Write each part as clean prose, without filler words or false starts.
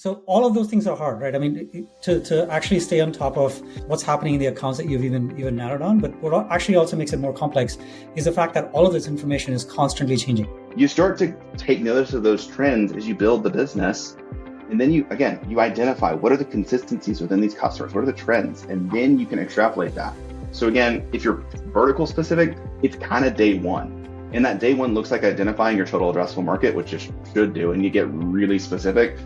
So all of those things are hard, right? I mean, to actually stay on top of what's happening in the accounts that you've even narrowed on. But what actually also makes it more complex is the fact that all of this information is constantly changing. You start to take notice of those trends as you build the business. And then you identify what are the consistencies within these customers, what are the trends, and then you can extrapolate that. So again, if you're vertical specific, it's kind of day one. And that day one looks like identifying your total addressable market, which you should do, and you get really specific.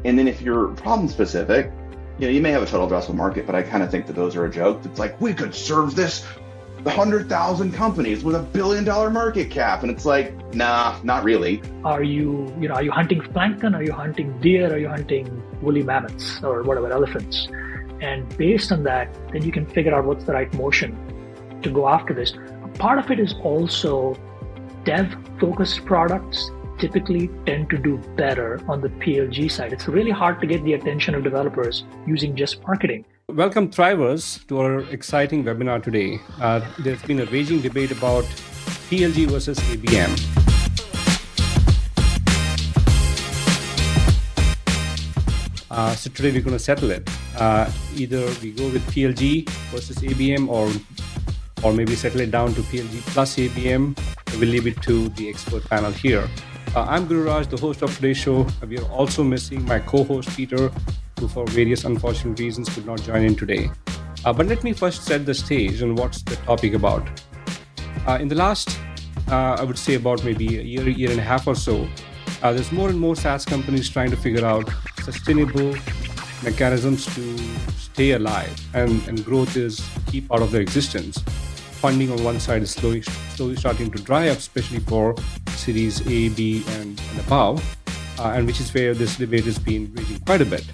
And then if you're problem specific, you may have a total addressable market, but I kind of think that those are a joke. It's like, we could serve this 100,000 companies with $1 billion market cap. And it's like, nah, not really. Are you hunting plankton? Are you hunting deer? Are you hunting woolly mammoths or whatever, elephants? And based on that, then you can figure out what's the right motion to go after this. Part of it is also dev-focused products typically tend to do better on the PLG side. It's really hard to get the attention of developers using just marketing. Welcome, Thrivers, to our exciting webinar today. There's been a raging debate about PLG versus ABM. So today we're going to settle it. Either we go with PLG versus ABM or maybe settle it down to PLG plus ABM. We'll leave it to the expert panel here. I'm Guru Raj, the host of today's show. We are also missing my co-host Peter, who for various unfortunate reasons could not join in today. But let me first set the stage on what's the topic about. In the last, I would say about maybe a year and a half or so, there's more and more SaaS companies trying to figure out sustainable mechanisms to stay alive, and growth is a key part of their existence. Funding on one side is slowly starting to dry up, especially for Series A, B, and above, and which is where this debate has been raging quite a bit.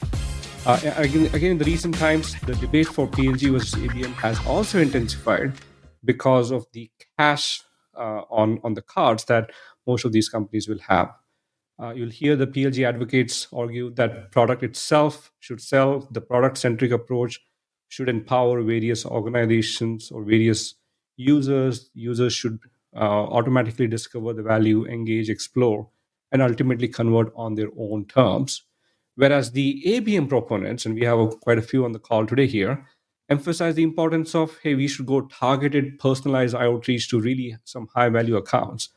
Again, in the recent times, the debate for PLG versus ABM has also intensified because of the cash on the cards that most of these companies will have. You'll hear the PLG advocates argue that product itself should sell. The product-centric approach should empower various organizations or various users. Users should automatically discover the value, engage, explore, and ultimately convert on their own terms. Whereas the ABM proponents, and we have quite a few on the call today here, emphasize the importance of, hey, we should go targeted, personalized outreach to really some high-value accounts.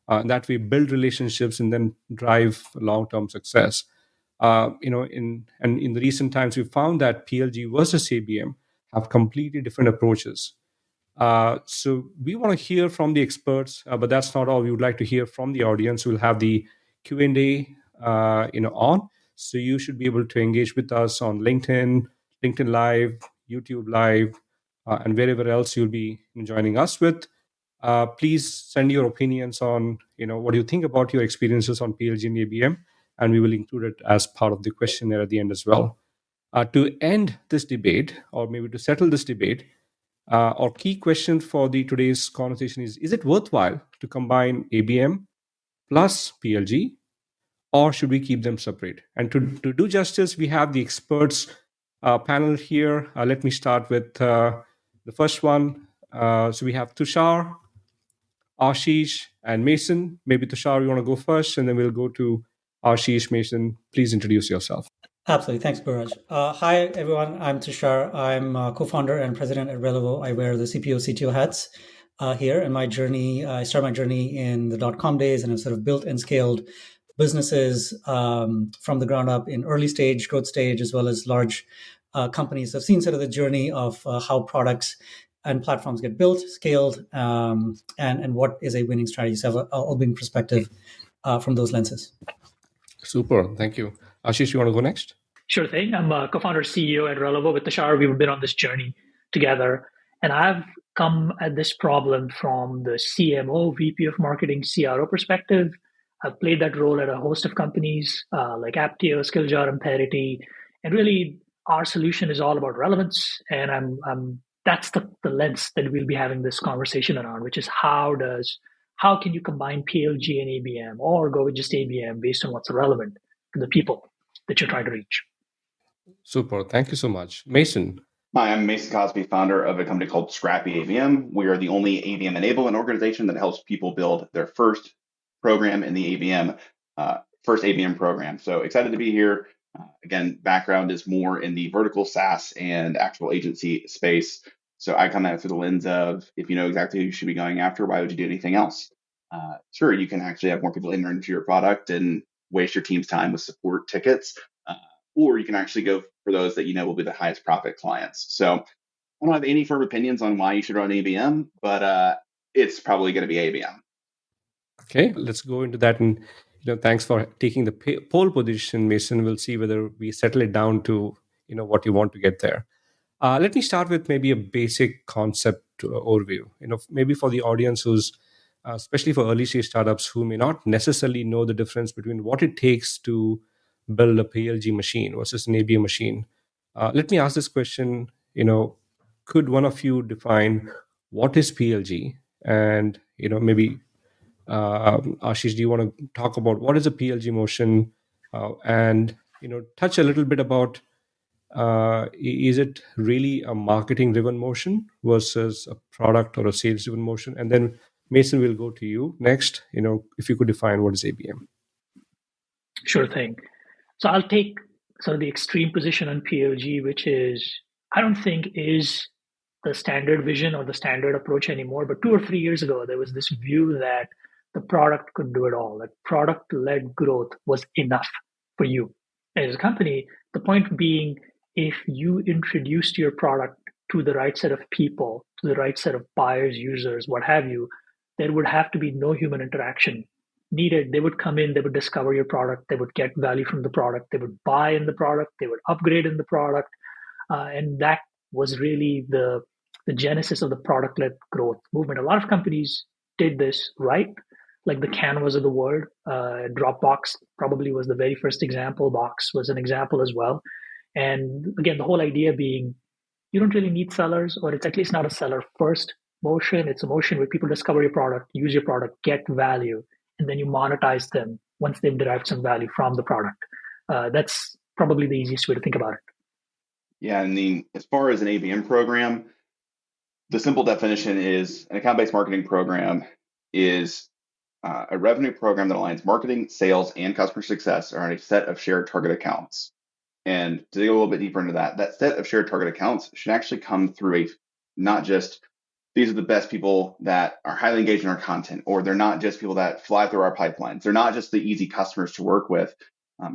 That way, build relationships and then drive long-term success. In the recent times, we found that PLG versus ABM have completely different approaches. So we want to hear from the experts, but that's not all. We would like to hear from the audience. We'll have the Q&A, on. So you should be able to engage with us on LinkedIn Live, YouTube Live, and wherever else you'll be joining us with. Please send your opinions on, what do you think about your experiences on PLG and ABM, and we will include it as part of the questionnaire at the end as well. To end this debate, or maybe to settle this debate, our key question for today's conversation is it worthwhile to combine ABM plus PLG, or should we keep them separate? And to do justice, we have the experts panel here. Let me start with the first one. So we have Tushar, Ashish, and Mason. Maybe Tushar, you want to go first, and then we'll go to Ashish. Mason, please introduce yourself. Absolutely. Thanks, Guraj. Hi, everyone. I'm Tushar. I'm co-founder and president at Revolves. I wear the CPO, CTO hats here. And my journey, I started my journey in the .com days, and I've sort of built and scaled businesses from the ground up in early stage, growth stage, as well as large companies. I've seen sort of the journey of how products and platforms get built, scaled, and what is a winning strategy. So I'll bring perspective from those lenses. Super. Thank you. Ashish, you want to go next? Sure thing. I'm a co-founder CEO at Revolves with Tushar. We've been on this journey together, and I've come at this problem from the CMO, VP of Marketing, CRO perspective. I've played that role at a host of companies like Aptio, Skilljar, and Parity. And really, our solution is all about relevance. And that's the lens that we'll be having this conversation around, which is how can you combine PLG and ABM, or go with just ABM based on what's relevant to the people that you're trying to reach. Super. Thank you so much. Mason. Hi, I'm Mason Cosby, founder of a company called Scrappy ABM. We are the only ABM enablement organization that helps people build their first program in the ABM, first ABM program. So excited to be here. Again, background is more in the vertical SaaS and actual agency space. So I come at it through the lens of, if you know exactly who you should be going after, why would you do anything else? Sure, you can actually have more people enter into your product and waste your team's time with support tickets, uh, or you can actually go for those that you know will be the highest profit clients. So I don't have any firm opinions on why you should run ABM, but it's probably going to be ABM. Okay, let's go into that. And thanks for taking the pole position, Mason. We'll see whether we settle it down to what you want to get there. Let me start with maybe a basic concept overview. Maybe for the audience who's, especially for early stage startups who may not necessarily know the difference between what it takes to build a PLG machine versus an ABM machine. Let me ask this question. Could one of you define what is PLG? And maybe Ashish, do you want to talk about what is a PLG motion, and touch a little bit about is it really a marketing driven motion versus a product or a sales driven motion? And then Mason will go to you next. If you could define what is ABM. Sure thing. So I'll take sort of the extreme position on PLG, which is I don't think is the standard vision or the standard approach anymore. But 2 or 3 years ago, there was this view that the product could do it all. That product-led growth was enough for you as a company. The point being, if you introduced your product to the right set of people, to the right set of buyers, users, what have you, there would have to be no human interaction needed. They would come in, they would discover your product, they would get value from the product, they would buy in the product, they would upgrade in the product, and that was really the genesis of the product-led growth movement. A lot of companies did this right, like the Canvas of the world. Dropbox probably was the very first example. Box was an example as well. And again, the whole idea being you don't really need sellers, or it's at least not a seller first motion. It's a motion where people discover your product, use your product, get value, and then you monetize them once they've derived some value from the product. That's probably the easiest way to think about it. Yeah, and as far as an ABM program, the simple definition is an account-based marketing program is a revenue program that aligns marketing, sales, and customer success around a set of shared target accounts. And to go a little bit deeper into that, that set of shared target accounts should actually come through not just these are the best people that are highly engaged in our content, or they're not just people that fly through our pipelines. They're not just the easy customers to work with.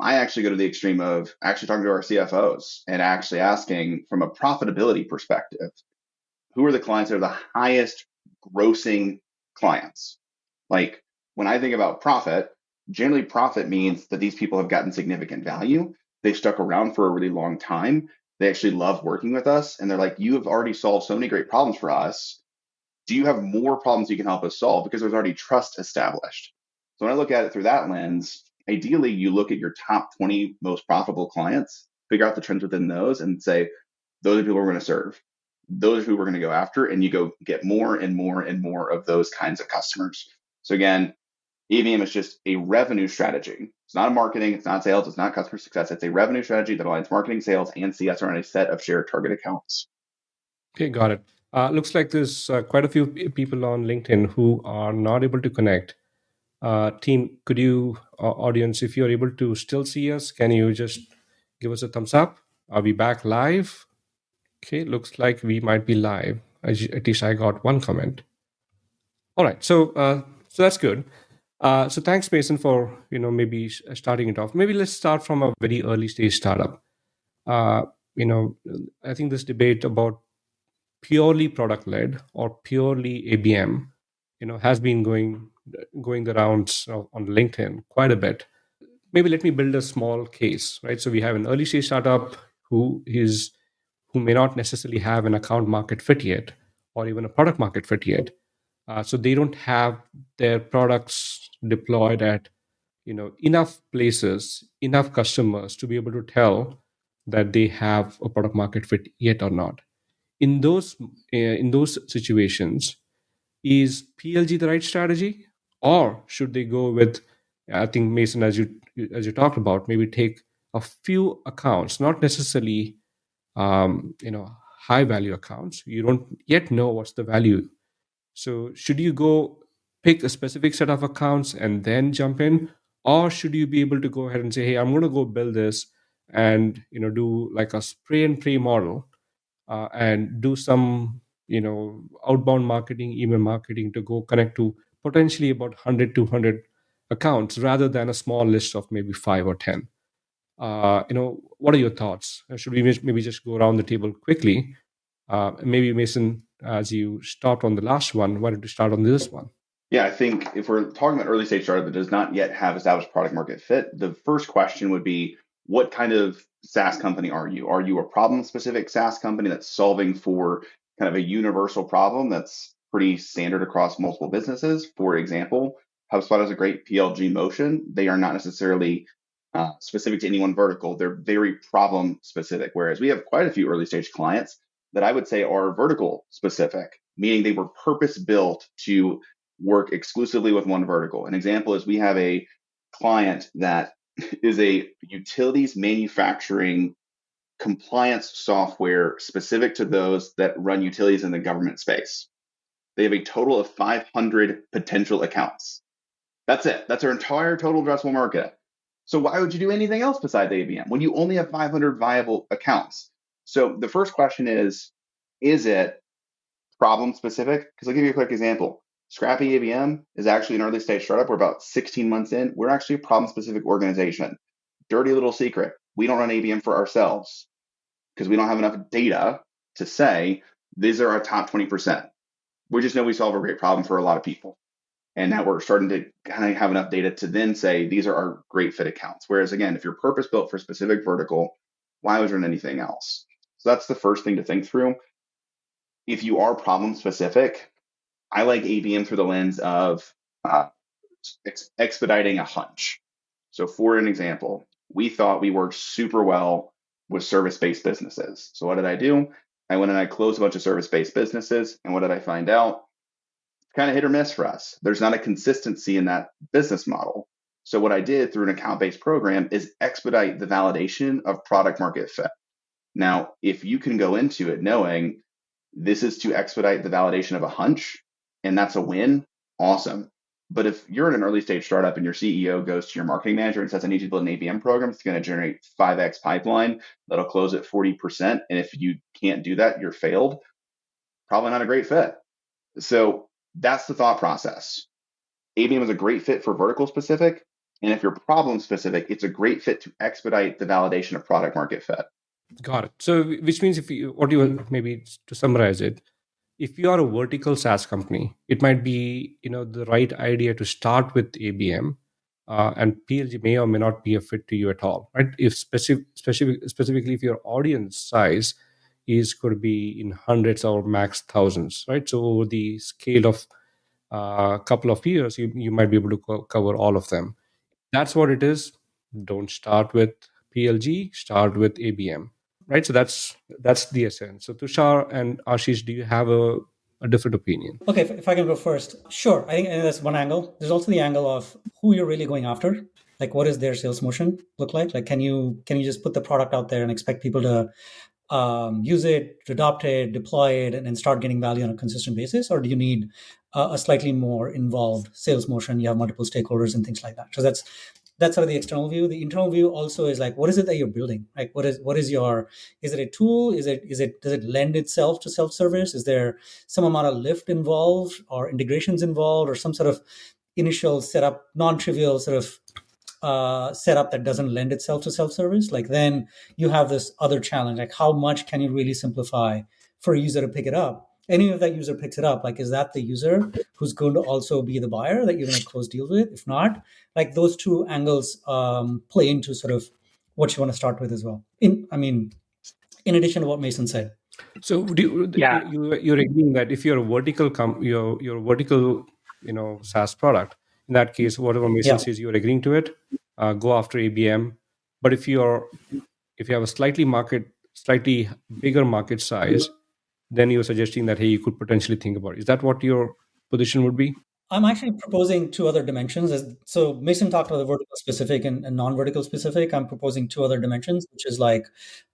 I actually go to the extreme of actually talking to our CFOs and actually asking from a profitability perspective, who are the clients that are the highest grossing clients? Like when I think about profit, generally profit means that these people have gotten significant value. They've stuck around for a really long time. They actually love working with us. And they're like, you have already solved so many great problems for us. Do you have more problems you can help us solve? Because there's already trust established. So when I look at it through that lens, ideally you look at your top 20 most profitable clients, figure out the trends within those and say, those are people we're going to serve. Those are who we're going to go after. And you go get more and more and more of those kinds of customers. So again, ABM is just a revenue strategy. It's not a marketing, it's not sales, it's not customer success. It's a revenue strategy that aligns marketing, sales, and CS around a set of shared target accounts. Okay, got it. Looks like there's quite a few people on LinkedIn who are not able to connect. Team, could you, audience, if you're able to still see us, can you just give us a thumbs up? Are we back live? Okay, looks like we might be live. At least I got one comment. All right, so that's good. So thanks, Mason, for maybe starting it off. Maybe let's start from a very early stage startup. Uh, I think this debate about purely product led or purely ABM, has been going the rounds on LinkedIn quite a bit. Maybe let me build a small case, right? So we have an early stage startup who may not necessarily have an account market fit yet, or even a product market fit yet. So they don't have their products deployed at enough places, enough customers to be able to tell that they have a product market fit yet or not. In those situations, is PLG the right strategy, or should they go with, I think, Mason, as you talked about, maybe take a few accounts, not necessarily high value accounts. You don't yet know what's the value. So should you go pick a specific set of accounts and then jump in, or should you be able to go ahead and say, hey, I'm going to go build this. and do like a spray and pray model, and do some outbound marketing, email marketing, to go connect to potentially about 100 200 accounts rather than a small list of maybe 5 or 10. What are your thoughts? Should we maybe just go around the table quickly? Maybe Mason, as you stopped on the last one, why don't you start on this one? Yeah, I think if we're talking about early stage startup that does not yet have established product market fit, the first question would be, what kind of SaaS company are you? Are you a problem specific SaaS company that's solving for kind of a universal problem that's pretty standard across multiple businesses? For example, HubSpot has a great PLG motion. They are not necessarily specific to any one vertical. They're very problem specific. Whereas we have quite a few early stage clients that I would say are vertical specific, meaning they were purpose built to work exclusively with one vertical. An example is we have a client that is a utilities manufacturing compliance software specific to those that run utilities in the government space. They have a total of 500 potential accounts. That's it. That's our entire total addressable market. So why would you do anything else besides ABM when you only have 500 viable accounts? So the first question is it problem specific? Because I'll give you a quick example. Scrappy ABM is actually an early stage startup. We're about 16 months in. We're actually a problem specific organization. Dirty little secret. We don't run ABM for ourselves because we don't have enough data to say these are our top 20%. We just know we solve a great problem for a lot of people. And now we're starting to kind of have enough data to then say these are our great fit accounts. Whereas again, if you're purpose built for a specific vertical, why would you run anything else? So that's the first thing to think through. If you are problem specific, I like ABM through the lens of expediting a hunch. So for an example, we thought we worked super well with service-based businesses. So what did I do? I went and I closed a bunch of service-based businesses. And what did I find out? It's kind of hit or miss for us. There's not a consistency in that business model. So what I did through an account-based program is expedite the validation of product market fit. Now, if you can go into it knowing this is to expedite the validation of a hunch, and that's a win, awesome. But if you're in an early stage startup and your CEO goes to your marketing manager and says, I need you to build an ABM program, it's going to generate 5x pipeline that'll close at 40%. And if you can't do that, you're failed. Probably not a great fit. So that's the thought process. ABM is a great fit for vertical specific. And if you're problem specific, it's a great fit to expedite the validation of product market fit. Got it. So, which means maybe to summarize it, if you are a vertical SaaS company, it might be the right idea to start with ABM, and PLG may or may not be a fit to you at all, right? If specifically if your audience size could be in hundreds or max thousands, right? So over the scale of a couple of years, you might be able to cover all of them. That's what it is. Don't start with PLG, start with ABM, right? So that's the essence. So Tushar and Ashish, do you have a different opinion? Okay, if I can go first. Sure. I think that's one angle. There's also the angle of who you're really going after. Like, what does their sales motion look like? Like, can you just put the product out there and expect people to use it, adopt it, deploy it, and then start getting value on a consistent basis? Or do you need a slightly more involved sales motion? You have multiple stakeholders and things like that. So that's sort of the external view. The internal view also is like, what is it that you're building? Like, what is your, is it a tool? Does it lend itself to self-service? Is there some amount of lift involved or integrations involved or some sort of initial setup, non-trivial sort of setup that doesn't lend itself to self-service? Like, then you have this other challenge, like how much can you really simplify for a user to pick it up? Any of that user picks it up, like, is that the user who's going to also be the buyer that you're going to close deals with? If not, like, those two angles play into sort of what you want to start with as well. In addition to what Mason said. So you're agreeing that if you're a vertical you're a vertical SaaS product, in that case, whatever Mason says, you're agreeing to it, go after ABM. But if you have a slightly bigger market size, then you're suggesting that, hey, you could potentially think about it. Is that what your position would be? I'm actually proposing two other dimensions. So Mason talked about the vertical specific and non-vertical specific. I'm proposing two other dimensions, which is like,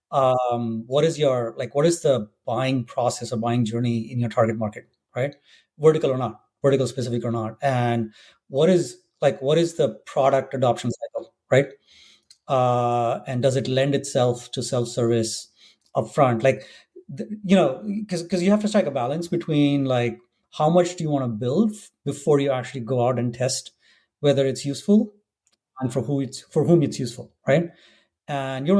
what is the buying process or buying journey in your target market, right? Vertical or not, vertical specific or not. And what is the product adoption cycle, right? and does it lend itself to self-service upfront? Like, because you have to strike a balance between like how much do you want to build before you actually go out and test whether it's useful and for whom it's useful, right? And you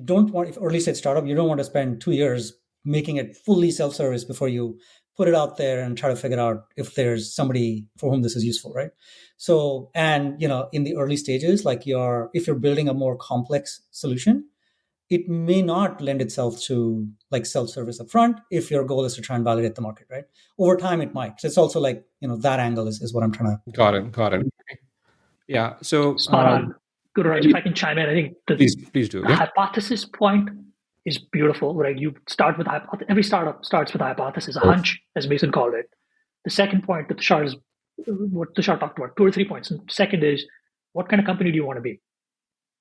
don't want, if early stage startup, you don't want to spend 2 years making it fully self-service before you put it out there and try to figure out if there's somebody for whom this is useful, right? So, and in the early stages, like if you're building a more complex solution, it may not lend itself to like self-service upfront if your goal is to try and validate the market, right? Over time it might. So it's also like, that angle is what I'm trying to. Got it. Yeah. So Spot on. Good, Raj. If I can chime in, I think please do. The hypothesis point is beautiful, right? You start with every startup starts with a hypothesis, a hunch, as Mason called it. The second point that Tushar is what Tushar talked about, 2 or 3 points. And second is, what kind of company do you want to be,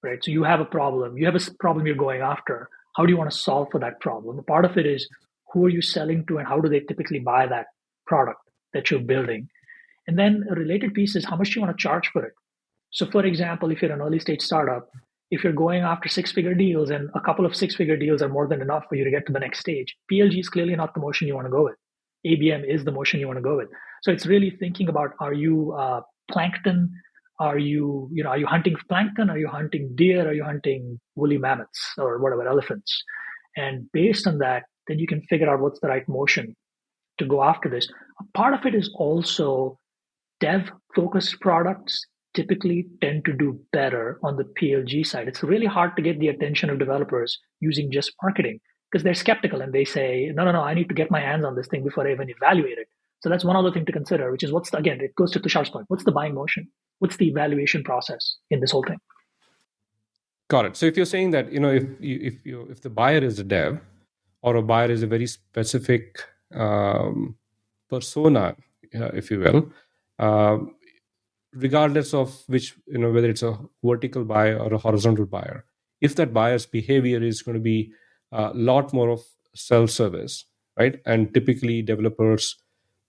right? So you have a problem. You have a problem you're going after. How do you want to solve for that problem? A part of it is, who are you selling to and how do they typically buy that product that you're building? And then a related piece is, how much do you want to charge for it? So for example, if you're an early stage startup, if you're going after 6-figure deals and a couple of 6-figure deals are more than enough for you to get to the next stage, PLG is clearly not the motion you want to go with. ABM is the motion you want to go with. So it's really thinking about, are you plankton? Are you hunting plankton? Are you hunting deer? Are you hunting woolly mammoths or whatever, elephants? And based on that, then you can figure out what's the right motion to go after this. A part of it is also dev-focused products typically tend to do better on the PLG side. It's really hard to get the attention of developers using just marketing because they're skeptical and they say, no, I need to get my hands on this thing before I even evaluate it. So that's one other thing to consider, which is again, it goes to Tushar's point. What's the buying motion? What's the evaluation process in this whole thing? Got it. So if you're saying that, if the buyer is a dev or a buyer is a very specific persona, if you will, regardless of which, whether it's a vertical buyer or a horizontal buyer, if that buyer's behavior is going to be a lot more of self-service, right? And typically developers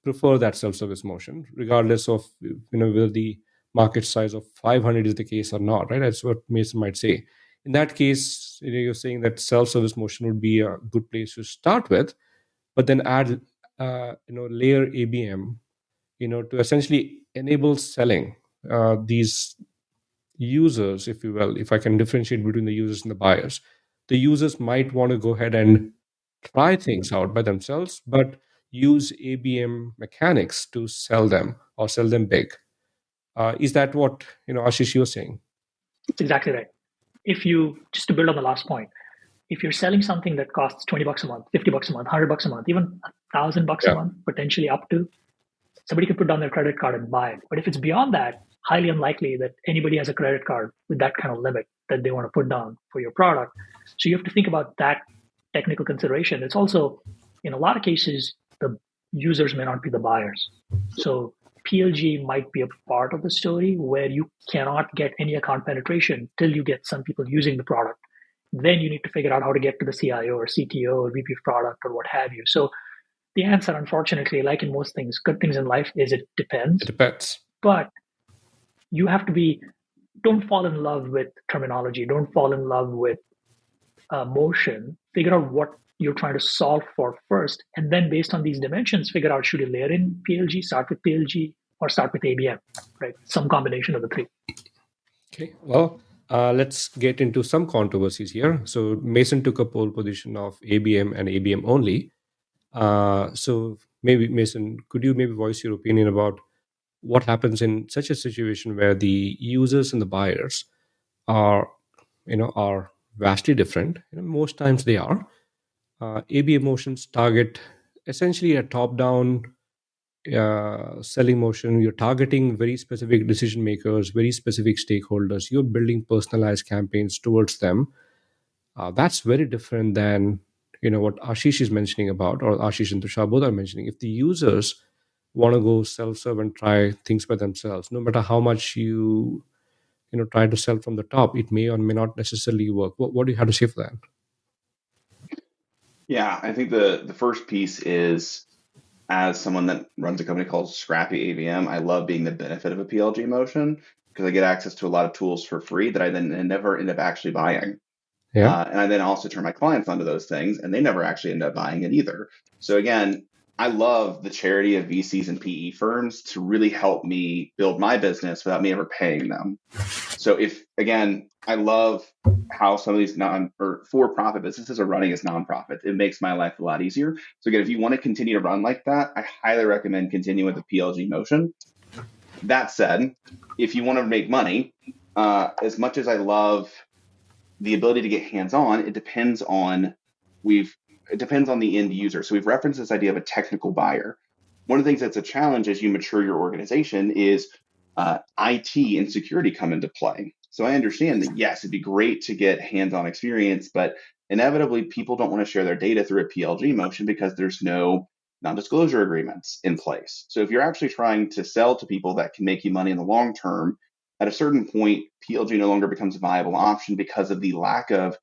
prefer that self-service motion, regardless of whether the market size of 500 is the case or not, right? That's what Mason might say. In that case, you're saying that self-service motion would be a good place to start with, but then add, layer ABM, to essentially enable selling these users, if you will. If I can differentiate between the users and the buyers, the users might want to go ahead and try things out by themselves, but use ABM mechanics to sell them or sell them big. Is that what Ashish, you were saying? That's exactly right. If you, just to build on the last point, if you're selling something that costs $20 a month, $50 a month, $100 a month, even $1,000 a month, potentially up to, somebody can put down their credit card and buy it. But if it's beyond that, highly unlikely that anybody has a credit card with that kind of limit that they want to put down for your product. So you have to think about that technical consideration. It's also, in a lot of cases, the users may not be the buyers. So PLG might be a part of the story where you cannot get any account penetration till you get some people using the product. Then you need to figure out how to get to the CIO or CTO or VP of product or what have you. So the answer, unfortunately, like in most things, good things in life, is it depends. It depends. But you have to don't fall in love with terminology. Don't fall in love with motion. Figure out what you're trying to solve for first. And then based on these dimensions, figure out, should you layer in PLG, start with PLG, or start with ABM, right? Some combination of the three. Okay, well, let's get into some controversies here. So Mason took a pole position of ABM and ABM only. So maybe Mason, could you maybe voice your opinion about what happens in such a situation where the users and the buyers are vastly different? Most times they are. ABM motions target essentially a top-down selling motion. You're targeting very specific decision makers, very specific stakeholders. You're building personalized campaigns towards them. That's very different than what Ashish is mentioning about, or Ashish and Tushar both are mentioning. If the users want to go self-serve and try things by themselves, no matter how much you try to sell from the top, it may or may not necessarily work. What do you have to say for that? Yeah, I think the first piece is, as someone that runs a company called Scrappy ABM, I love being the benefit of a PLG motion, because I get access to a lot of tools for free that I then never end up actually buying. Yeah. And I then also turn my clients onto those things, and they never actually end up buying it either. So again, I love the charity of VCs and PE firms to really help me build my business without me ever paying them. So if, again, I love how some of these non or for-profit businesses are running as nonprofits. It makes my life a lot easier. So again, if you want to continue to run like that, I highly recommend continuing with the PLG motion. That said, if you want to make money, as much as I love the ability to get hands-on, it depends on the end user. So we've referenced this idea of a technical buyer. One of the things that's a challenge as you mature your organization is IT and security come into play. So I understand that, yes, it'd be great to get hands-on experience, but inevitably people don't want to share their data through a PLG motion because there's no non-disclosure agreements in place. So if you're actually trying to sell to people that can make you money in the long term, at a certain point, PLG no longer becomes a viable option because of the lack of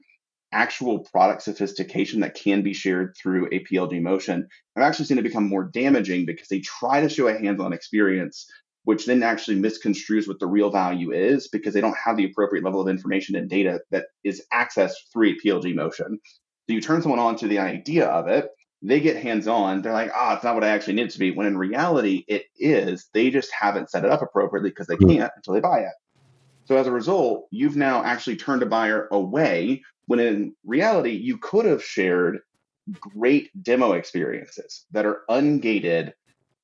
actual product sophistication that can be shared through a PLG motion. I've actually seen it become more damaging because they try to show a hands-on experience, which then actually misconstrues what the real value is because they don't have the appropriate level of information and data that is accessed through a PLG motion. So you turn someone on to the idea of it, they get hands-on, they're like, it's not what I actually need it to be, when in reality it is. They just haven't set it up appropriately because they can't until they buy it. So as a result, you've now actually turned a buyer away when in reality, you could have shared great demo experiences that are ungated,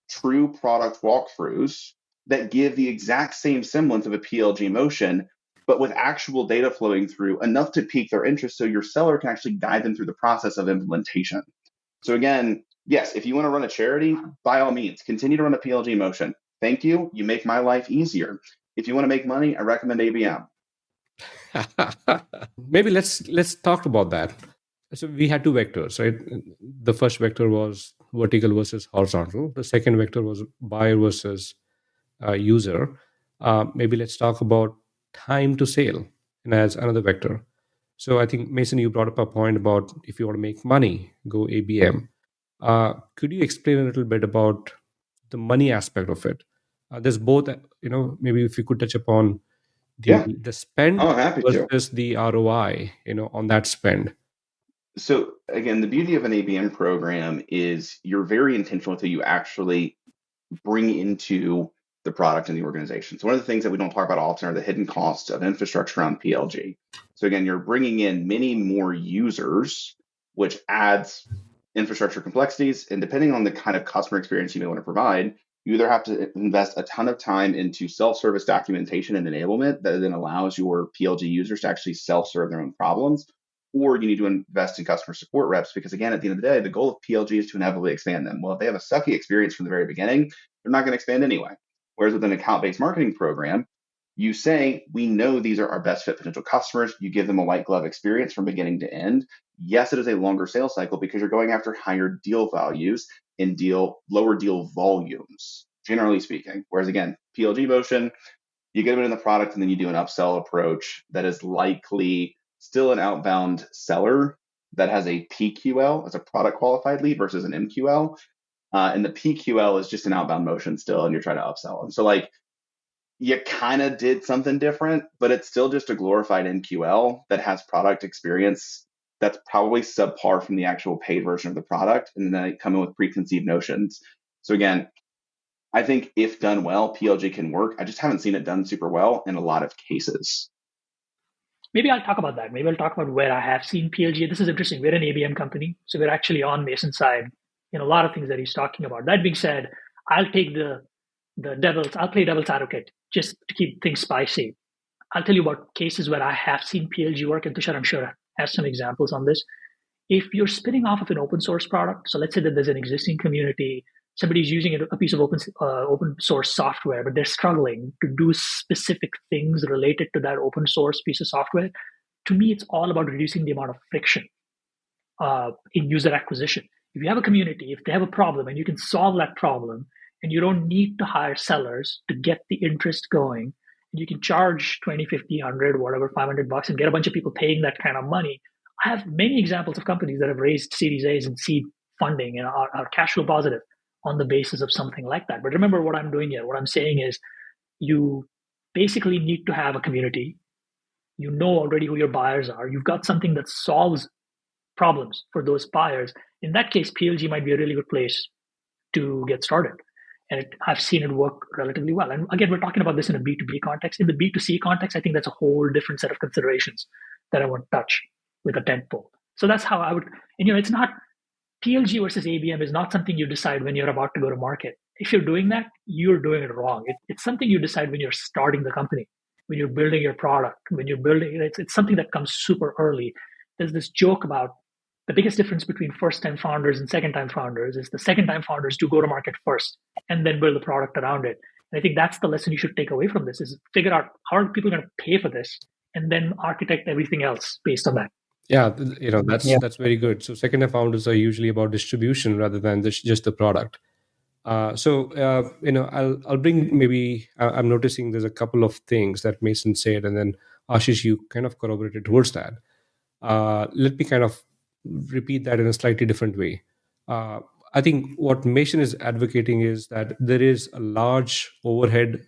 true product walkthroughs that give the exact same semblance of a PLG motion, but with actual data flowing through enough to pique their interest so your seller can actually guide them through the process of implementation. So again, yes, if you want to run a charity, by all means, continue to run a PLG motion. Thank you. You make my life easier. If you want to make money, I recommend ABM. Maybe let's talk about that. So we had two vectors, right? The first vector was vertical versus horizontal. The second vector was buyer versus user. Maybe let's talk about time to sale and as another vector. So I think Mason, you brought up a point about if you want to make money, go ABM. Could you explain a little bit about the money aspect of it? There's both, maybe if you could touch upon the spend Happy to. versus the ROI, on that spend. So again, the beauty of an ABM program is you're very intentional until you actually bring into the product in the organization. So one of the things that we don't talk about often are the hidden costs of infrastructure on PLG. So again, you're bringing in many more users, which adds infrastructure complexities. And depending on the kind of customer experience you may want to provide, you either have to invest a ton of time into self-service documentation and enablement that then allows your PLG users to actually self-serve their own problems, or you need to invest in customer support reps because, again, at the end of the day, the goal of PLG is to inevitably expand them. Well, if they have a sucky experience from the very beginning, they're not going to expand anyway. Whereas with an account-based marketing program, you say, we know these are our best fit potential customers. You give them a white glove experience from beginning to end. Yes, it is a longer sales cycle because you're going after higher deal values and lower deal volumes, generally speaking. Whereas again, PLG motion, you get them in the product and then you do an upsell approach that is likely still an outbound seller that has a PQL as a product qualified lead versus an MQL. And the PQL is just an outbound motion still, and you're trying to upsell them. So you kind of did something different, but it's still just a glorified MQL that has product experience that's probably subpar from the actual paid version of the product. And then they come in with preconceived notions. So again, I think if done well, PLG can work. I just haven't seen it done super well in a lot of cases. Maybe I'll talk about that. Maybe I'll talk about where I have seen PLG. This is interesting. We're an ABM company, so we're actually on Mason's side in a lot of things that he's talking about. That being said, I'll play devil's advocate just to keep things spicy. I'll tell you about cases where I have seen PLG work, and Tushar, I'm sure, has some examples on this. If you're spinning off of an open source product, so let's say that there's an existing community, somebody's using a piece of open source software, but they're struggling to do specific things related to that open source piece of software. To me, it's all about reducing the amount of friction in user acquisition. If you have a community, if they have a problem and you can solve that problem, and you don't need to hire sellers to get the interest going, and you can charge 20, 50, 100, whatever, $500 and get a bunch of people paying that kind of money. I have many examples of companies that have raised Series A's and seed funding and are cash flow positive on the basis of something like that. But remember what I'm doing here. What I'm saying is you basically need to have a community. You know already who your buyers are. You've got something that solves problems for those buyers. In that case, PLG might be a really good place to get started. And I've seen it work relatively well. And again, we're talking about this in a B2B context. In the B2C context, I think that's a whole different set of considerations that I want to touch with a tentpole. So that's how I would, and it's not PLG versus ABM is not something you decide when you're about to go to market. If you're doing that, you're doing it wrong. It's something you decide when you're starting the company, when you're building your product, when you're building, it's something that comes super early. There's this joke about the biggest difference between first-time founders and second-time founders is the second-time founders do go to market first and then build a product around it. And I think that's the lesson you should take away from this: is figure out how are people going to pay for this, and then architect everything else based on that. Yeah, that's very good. So second-time founders are usually about distribution rather than just the product. I'll bring maybe I'm noticing there's a couple of things that Mason said, and then Ashish, you kind of corroborated towards that. Let me kind of repeat that in a slightly different way. I think what Mason is advocating is that there is a large overhead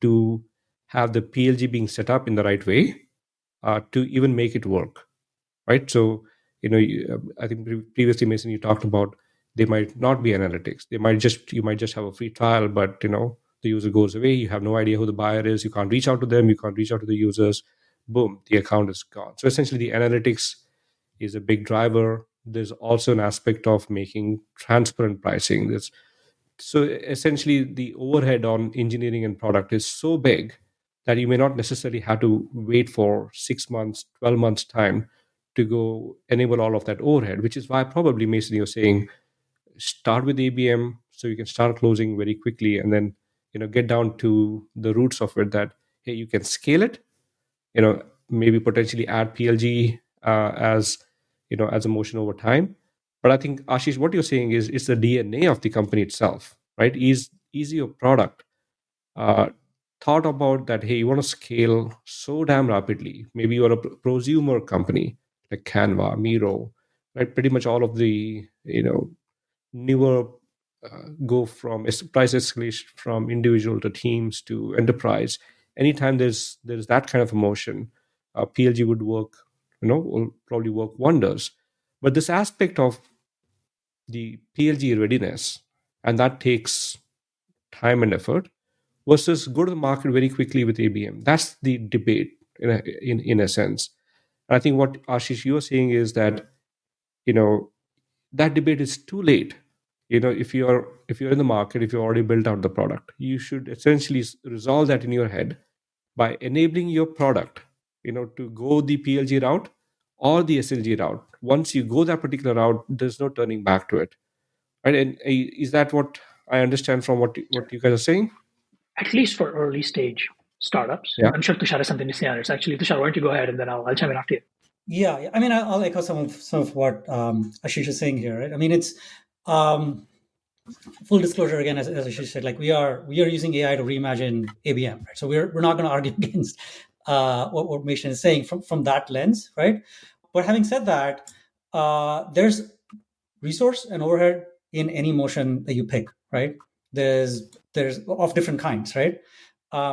to have the PLG being set up in the right way to even make it work, right? So, I think previously, Mason, you talked about they might not be analytics. You might just have a free trial, but the user goes away. You have no idea who the buyer is. You can't reach out to them. You can't reach out to the users. Boom, the account is gone. So essentially, the analytics is a big driver. There's also an aspect of making transparent pricing. So essentially, the overhead on engineering and product is so big that you may not necessarily have to wait for 6 months, 12 months time to go enable all of that overhead, which is why probably, Mason, you're saying start with ABM so you can start closing very quickly, and then get down to the roots of it, that hey, you can scale it, maybe potentially add PLG as a motion over time. But I think, Ashish, what you're saying is it's the DNA of the company itself, right? Is your product thought about that, hey, you want to scale so damn rapidly. Maybe you're a prosumer company like Canva, Miro, right? Pretty much all of the newer go from price escalation from individual to teams to enterprise. Anytime there's that kind of a motion, PLG would work, will probably work wonders. But this aspect of the PLG readiness, and that takes time and effort, versus go to the market very quickly with ABM. That's the debate in a sense. And I think what Ashish you are saying is that that debate is too late. If you're in the market, if you already built out the product, you should essentially resolve that in your head by enabling your product to go the PLG route or the SLG route. Once you go that particular route, there's no turning back to it, right? And is that what I understand from what you guys are saying? At least for early stage startups. Yeah. I'm sure Tushar has something to say on it. Actually, Tushar, why don't you go ahead and then I'll chime in after you. Yeah. I mean, I'll echo some of what Ashish is saying here, right? I mean, it's full disclosure again, as Ashish said, like we are using AI to reimagine ABM, right? So we're not going to argue against what Mason is saying from that lens, right? But having said that, there's resource and overhead in any motion that you pick, right? There's of different kinds, right?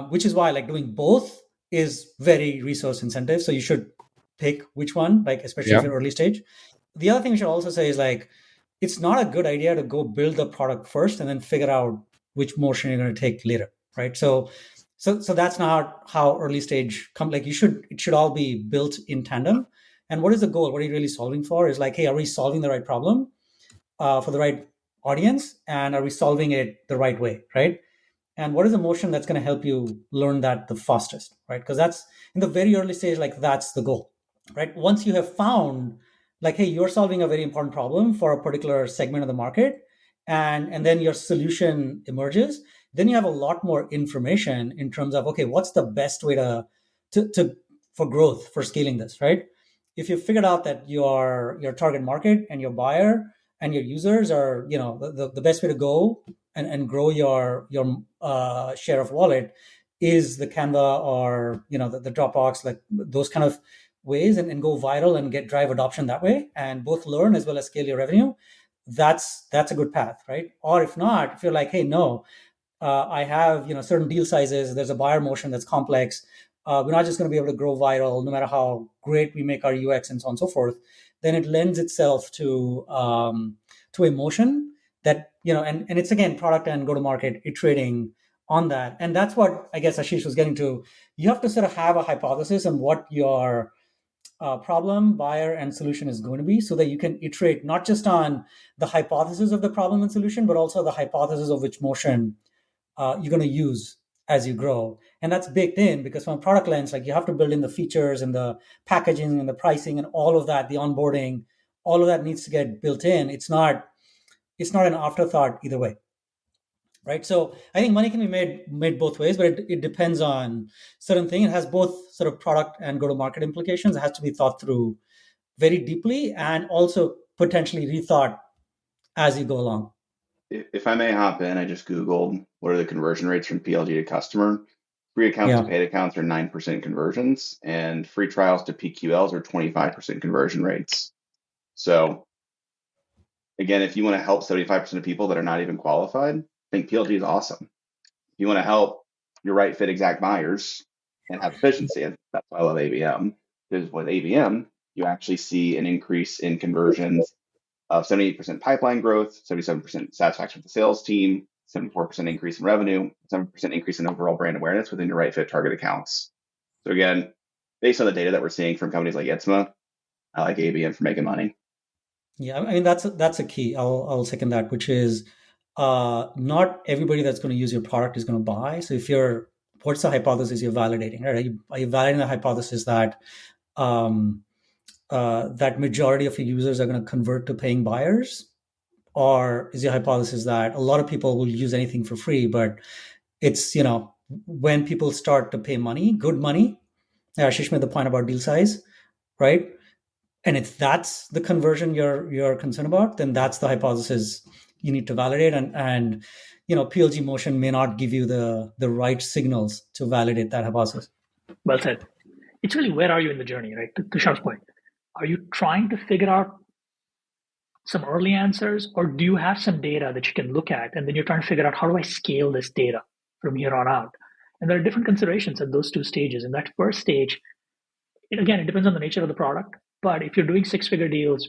Which is why like doing both is very resource intensive. So you should pick which one, like especially if you're early stage. The other thing we should also say is like it's not a good idea to go build the product first and then figure out which motion you're going to take later, right? So that's not how early stage come. Like it should all be built in tandem. And what is the goal? What are you really solving for? Is like, hey, are we solving the right problem for the right audience, and are we solving it the right way, right? And what is the motion that's going to help you learn that the fastest, right? Because that's in the very early stage, like that's the goal, right? Once you have found like, hey, you're solving a very important problem for a particular segment of the market, and then your solution emerges, then you have a lot more information in terms of, okay, what's the best way to for growth, for scaling this, right? If you figured out that your target market and your buyer and your users are, the best way to go and grow your share of wallet is the Canva or the Dropbox, like those kind of ways, and go viral and drive adoption that way, and both learn as well as scale your revenue. That's a good path, right? Or if not, if you're like, hey, no, I have certain deal sizes. There's a buyer motion that's complex. We're not just going to be able to grow viral, no matter how great we make our UX and so on and so forth. Then it lends itself to a motion that and it's again product and go to market iterating on that, and that's what I guess Ashish was getting to. You have to sort of have a hypothesis on what your problem, buyer, and solution is going to be, so that you can iterate not just on the hypothesis of the problem and solution, but also the hypothesis of which motion you're going to use as you grow. And that's baked in, because from a product lens, like, you have to build in the features and the packaging and the pricing and all of that, the onboarding, all of that needs to get built in. It's not an afterthought either way, right? So I think money can be made both ways, but it depends on certain thing. It has both sort of product and go to market implications. It has to be thought through very deeply, and also potentially rethought as you go along. If I may hop in, I just Googled what are the conversion rates from PLG to customer. Free accounts to paid accounts are 9% conversions, and free trials to PQLs are 25% conversion rates. So again, if you want to help 75% of people that are not even qualified, I think PLG is awesome. If you want to help your right fit exact buyers and have efficiency, and that's why I love ABM, because with ABM, you actually see an increase in conversions of 78% pipeline growth, 77% satisfaction with the sales team, 74% increase in revenue, 7% increase in overall brand awareness within your right fit target accounts. So again, based on the data that we're seeing from companies like Itzma, I like ABM for making money. Yeah, I mean, that's a key. I'll second that, which is not everybody that's going to use your product is going to buy. So what's the hypothesis you're validating, right? Are you validating the hypothesis that that majority of your users are going to convert to paying buyers? Or is your hypothesis that a lot of people will use anything for free, but it's, when people start to pay money, good money, Ashish made the point about deal size, right? And if that's the conversion you're concerned about, then that's the hypothesis you need to validate. And PLG motion may not give you the right signals to validate that hypothesis. Well said. It's really, where are you in the journey, right? To Shar's point, are you trying to figure out some early answers, or do you have some data that you can look at, and then you're trying to figure out, how do I scale this data from here on out? And there are different considerations at those two stages. In that first stage, it depends on the nature of the product. But if you're doing six-figure deals,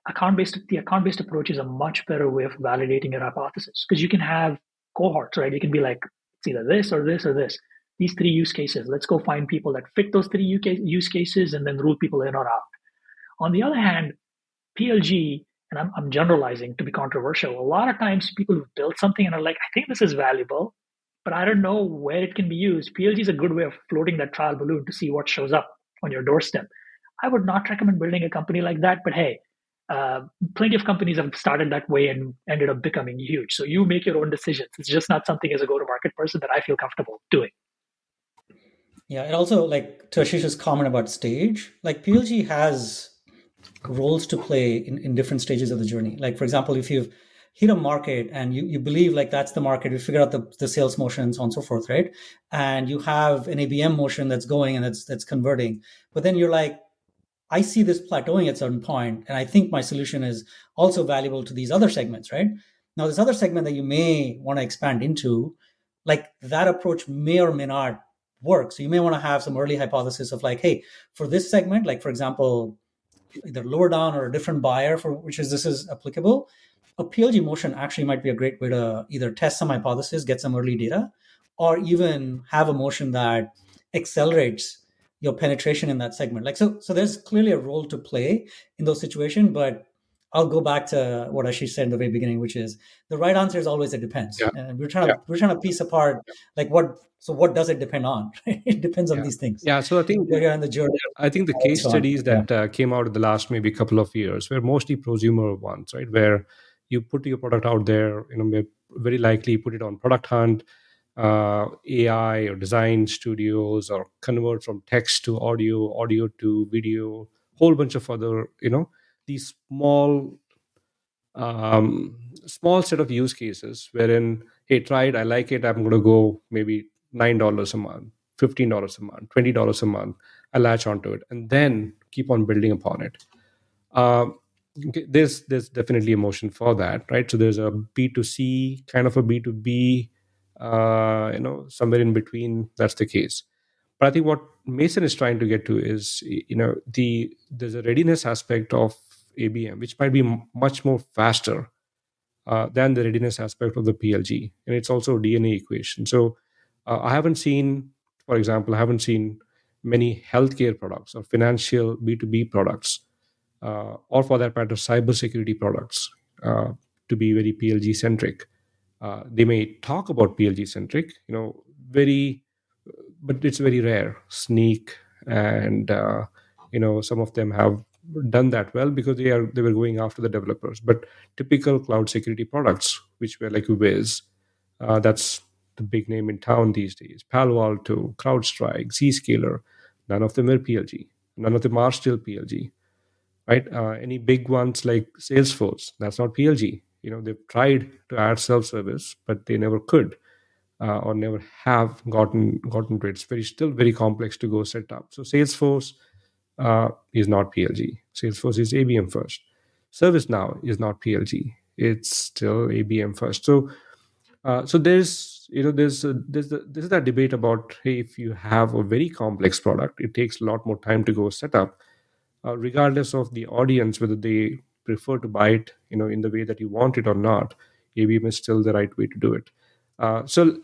the account-based approach is a much better way of validating your hypothesis, because you can have cohorts, right? You can be like, it's either this or this or this. These three use cases. Let's go find people that fit those three use cases, and then rule people in or out. On the other hand, PLG, and I'm generalizing to be controversial, a lot of times people who build something and are like, I think this is valuable, but I don't know where it can be used. PLG is a good way of floating that trial balloon to see what shows up on your doorstep. I would not recommend building a company like that, but hey, plenty of companies have started that way and ended up becoming huge. So you make your own decisions. It's just not something as a go-to-market person that I feel comfortable doing. Yeah, and also, like, to Ashish's comment about stage, like, PLG has roles to play in different stages of the journey. Like, for example, if you've hit a market and you believe like that's the market, you figure out the sales motion and so on and so forth, right? And you have an ABM motion that's going and that's converting. But then you're like, I see this plateauing at a certain point, and I think my solution is also valuable to these other segments, right? Now, this other segment that you may want to expand into, like, that approach may or may not work. So you may want to have some early hypothesis of like, hey, for this segment, like, for example, either lower down or a different buyer for which this is applicable, a PLG motion actually might be a great way to either test some hypothesis, get some early data, or even have a motion that accelerates your penetration in that segment. Like, so there's clearly a role to play in those situations, but I'll go back to what Ashish said in the very beginning, which is the right answer is always it depends. Yeah. And we're trying to piece apart like what does it depend on? It depends on these things. Yeah. So I think where you're on the journey. I think the case studies that came out in the last maybe couple of years were mostly prosumer ones, right? Where you put your product out there, very likely put it on Product Hunt, AI or design studios, or convert from text to audio to video, whole bunch of other, these small set of use cases wherein, hey, try it, I like it, I'm going to go maybe $9 a month, $15 a month, $20 a month. I latch onto it and then keep on building upon it. Okay, there's definitely a motion for that, right? So there's a B2C kind of a B2B somewhere in between, that's the case. But I think what Mason is trying to get to is, there's a readiness aspect of ABM, which might be much more faster than the readiness aspect of the PLG, and it's also a DNA equation. So for example, I haven't seen many healthcare products or financial B2B products, or for that matter, cybersecurity products, to be very PLG centric. They may talk about PLG centric, very, but it's very rare. Sneak and some of them have done that well because they were going after the developers. But typical cloud security products, which were like Wiz, that's the big name in town these days. Palo Alto, CrowdStrike, Zscaler, none of them are PLG. None of them are still PLG, right? Any big ones like Salesforce, that's not PLG. They've tried to add self-service, but they never could, or never have gotten to it. It's still very complex to go set up. So Salesforce is not PLG. Salesforce is ABM first. ServiceNow is not PLG. It's still ABM first. So there's that debate about, hey, if you have a very complex product, it takes a lot more time to go set up, regardless of the audience whether they prefer to buy it in the way that you want it or not. ABM is still the right way to do it. So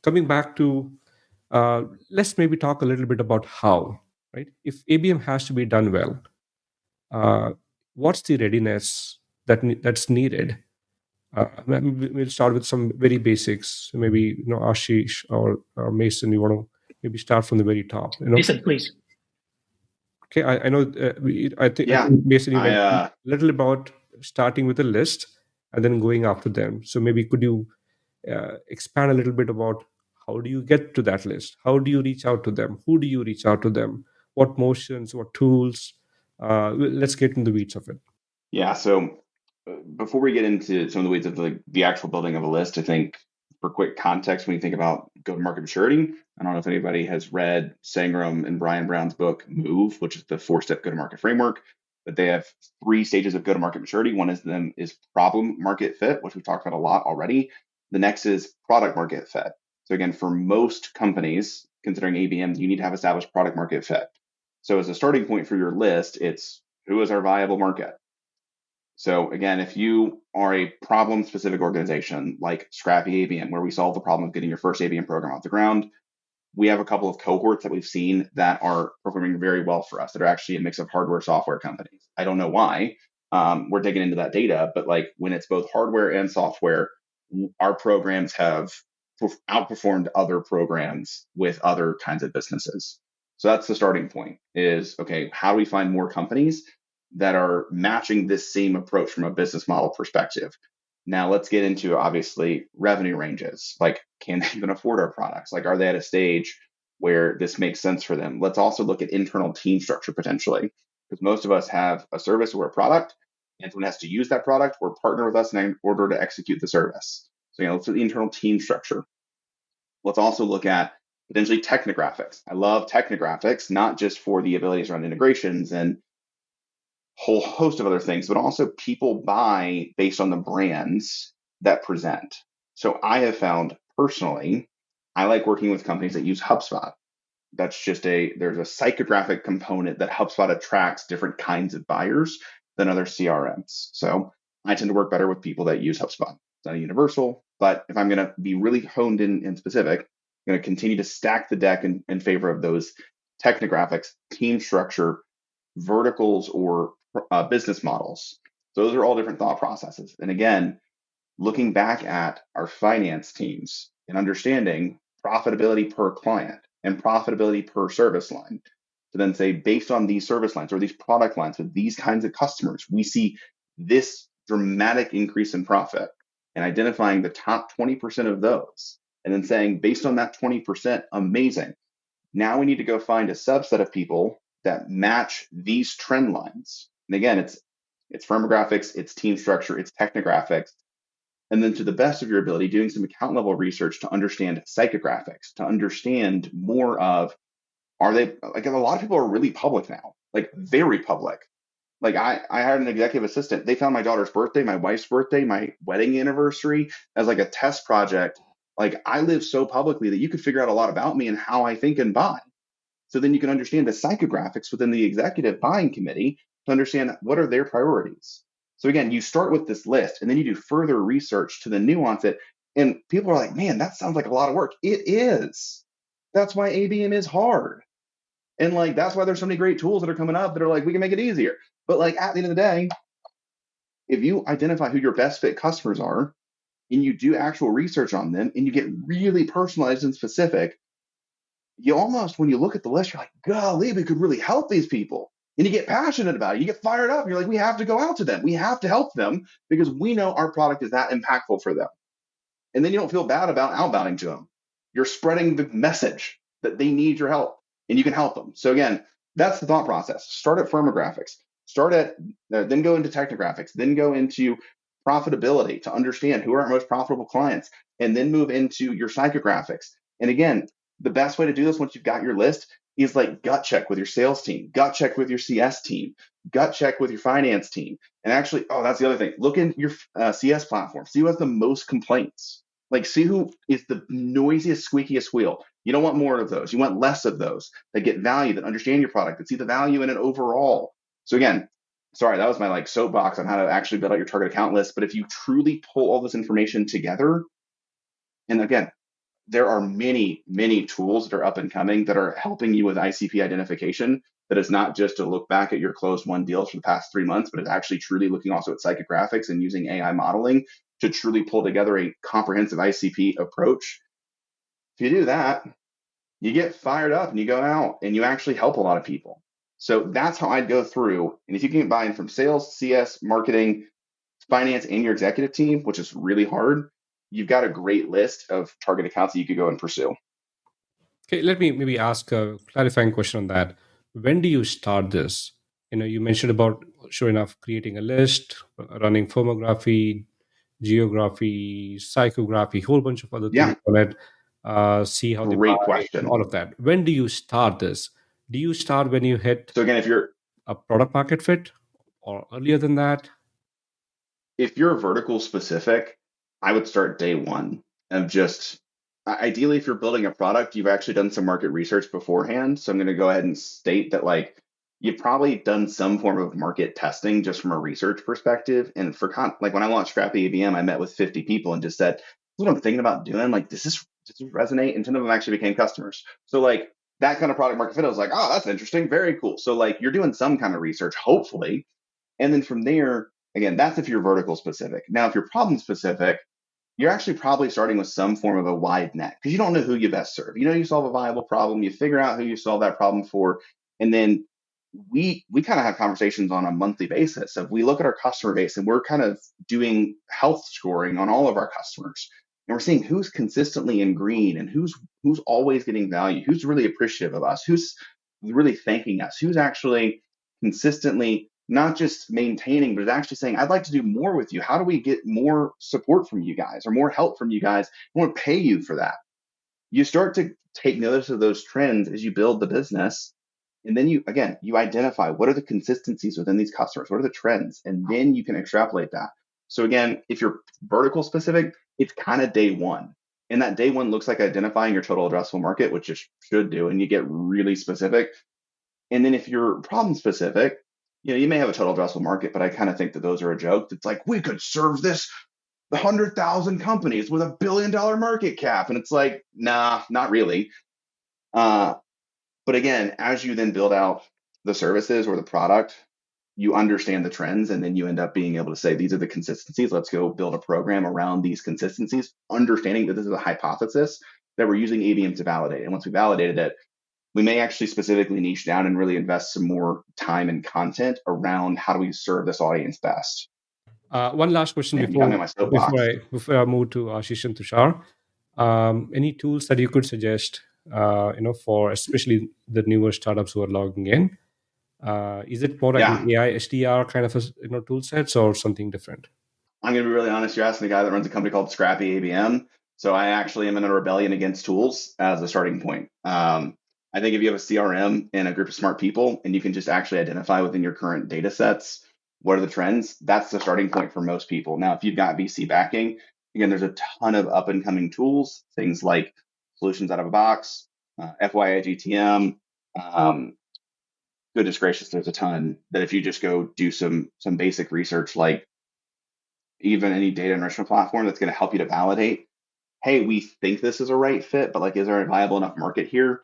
coming back to, let's maybe talk a little bit about how, right? If ABM has to be done well, what's the readiness that's needed? We'll start with some very basics. Maybe Ashish or Mason, you want to maybe start from the very top. Mason, please. Okay, I know. I think Mason, you mentioned a little about starting with a list and then going after them. So maybe could you expand a little bit about how do you get to that list? How do you reach out to them? Who do you reach out to them? What motions? What tools? Let's get in the weeds of it. Yeah. So before we get into some of the weeds of the actual building of a list, I think for quick context, when you think about go-to-market maturity, I don't know if anybody has read Sangram and Brian Brown's book, Move, which is the 4-step go-to-market framework, but they have 3 stages of go-to-market maturity. One is problem market fit, which we've talked about a lot already. The next is product market fit. So again, for most companies, considering ABM, you need to have established product market fit. So as a starting point for your list, it's who is our viable market? So again, if you are a problem-specific organization like Scrappy ABM, where we solve the problem of getting your first ABM program off the ground, we have a couple of cohorts that we've seen that are performing very well for us that are actually a mix of hardware software companies. I don't know why. We're digging into that data, but like when it's both hardware and software, our programs have outperformed other programs with other kinds of businesses. So that's the starting point is, okay, how do we find more companies that are matching this same approach from a business model perspective? Now let's get into obviously revenue ranges. Like, can they even afford our products? Like, are they at a stage where this makes sense for them? Let's also look at internal team structure potentially, because most of us have a service or a product, and someone has to use that product or partner with us in order to execute the service. So, let's look at the internal team structure. Let's also look at potentially technographics. I love technographics, not just for the abilities around integrations and whole host of other things, but also people buy based on the brands that present. So I have found personally, I like working with companies that use HubSpot. That's just there's a psychographic component that HubSpot attracts different kinds of buyers than other CRMs. So I tend to work better with people that use HubSpot. It's not a universal, but if I'm going to be really honed in specific, I'm going to continue to stack the deck in favor of those technographics, team structure, verticals, or business models. Those are all different thought processes. And again, looking back at our finance teams and understanding profitability per client and profitability per service line, to then say, based on these service lines or these product lines with these kinds of customers, we see this dramatic increase in profit, and identifying the top 20% of those, and then saying, based on that 20%, amazing. Now we need to go find a subset of people that match these trend lines. And again, it's firmographics, it's team structure, it's technographics. And then to the best of your ability, doing some account level research to understand psychographics, to understand more of, are they, like, a lot of people are really public now, like very public. Like I had an executive assistant, they found my daughter's birthday, my wife's birthday, my wedding anniversary as like a test project Like I live so publicly that you could figure out a lot about me and how I think and buy. So then you can understand the psychographics within the executive buying committee to understand what are their priorities. So again, you start with this list and then you do further research to the nuance it. And people are like, man, that sounds like a lot of work. It is. That's why ABM is hard. And like, that's why there's so many great tools that are coming up that are like, we can make it easier. But like at the end of the day, if you identify who your best fit customers are and you do actual research on them and you get really personalized and specific, you almost, when you look at the list, you're like, golly, we could really help these people. And you get passionate about it. You get fired up. You're like, we have to go out to them. We have to help them because we know our product is that impactful for them. And then you don't feel bad about outbounding to them. You're spreading the message that they need your help and you can help them. So again, that's the thought process. Start at firmographics, then go into technographics, then go into profitability to understand who are our most profitable clients, and then move into your psychographics. And again, the best way to do this once you've got your list is like gut check with your sales team, gut check with your CS team, gut check with your finance team. And actually, oh, that's the other thing. Look in your CS platform. See who has the most complaints. Like, see who is the noisiest, squeakiest wheel. You don't want more of those. You want less of those that get value, that understand your product, that see the value in it overall. So again, sorry, that was my like soapbox on how to actually build out your target account list. But if you truly pull all this information together, and again, there are many, many tools that are up and coming that are helping you with ICP identification. That is not just to look back at your closed won deals for the past 3 months, but it's actually truly looking also at psychographics and using AI modeling to truly pull together a comprehensive ICP approach. If you do that, you get fired up and you go out and you actually help a lot of people. So that's how I'd go through. And if you can get buy-in from sales, CS, marketing, finance, and your executive team, which is really hard, you've got a great list of target accounts that you could go and pursue. Okay, let me maybe ask a clarifying question on that. When do you start this? You mentioned about, sure enough, creating a list, running firmography, geography, psychography, whole bunch of other things Yeah, on it. See how they great buy, and question. all of that. When do you start this? Do you start when you hit So again, a product market fit, or earlier than that? if you're vertical specific, I would start day one of just ideally, if you're building a product, you've actually done some market research beforehand. So I'm going to go ahead and state that like you've probably done some form of market testing just from a research perspective. And like when I launched Scrappy ABM, I met with 50 people and just said, "This is what I'm thinking about doing. Like, does this resonate?" And 10 of them actually became customers. So like that kind of product market fit, I was like, "Oh, that's interesting. Very cool." So like you're doing some kind of research, hopefully. And then from there, again, that's if you're vertical specific. Now, if you're problem specific, you're actually probably starting with some form of a wide net because you don't know who you best serve. You know, you solve a viable problem, you figure out who you solve that problem for, and then we kind of have conversations on a monthly basis. If we look at our customer base and we're kind of doing health scoring on all of our customers, and we're seeing who's consistently in green and who's always getting value, who's really appreciative of us, who's really thanking us, who's actually consistently not just maintaining, but actually saying, I'd like to do more with you. How do we get more support from you guys or more help from you guys? I want to pay you for that. You start to take notice of those trends as you build the business. And then you identify what are the consistencies within these customers? What are the trends? And then you can extrapolate that. So again, if you're vertical specific, it's kind of day one. And that day one looks like identifying your total addressable market, which you should do. And you get really specific. And then if you're problem specific, you may have a total addressable market, but I kind of think that those are a joke. It's like, we could serve this 100,000 companies with $1 billion market cap. And it's like, nah, not really. But again, as you then build out the services or the product, you understand the trends, and then you end up being able to say, these are the consistencies. Let's go build a program around these consistencies, understanding that this is a hypothesis that we're using ABM to validate. And once we validated it, we may actually specifically niche down and really invest some more time and content around how do we serve this audience best. One last question And you got me on my soapbox. before I move to Ashish and Tushar. Any tools that you could suggest, for especially the newer startups who are logging in? Is it more like an Yeah, AI SDR kind of tool sets or something different? I'm going to be really honest. You're asking the guy that runs a company called Scrappy ABM. So I actually am in a rebellion against tools as a starting point. I think if you have a CRM and a group of smart people and you can just actually identify within your current data sets what are the trends, that's the starting point for most people. Now, if you've got VC backing, Again, there's a ton of up and coming tools, things like solutions out of a box, FYIGTM. Goodness gracious, there's a ton that if you just go do some basic research, like even any data enrichment platform that's going to help you to validate, hey, we think this is a right fit, but like, is there a viable enough market here?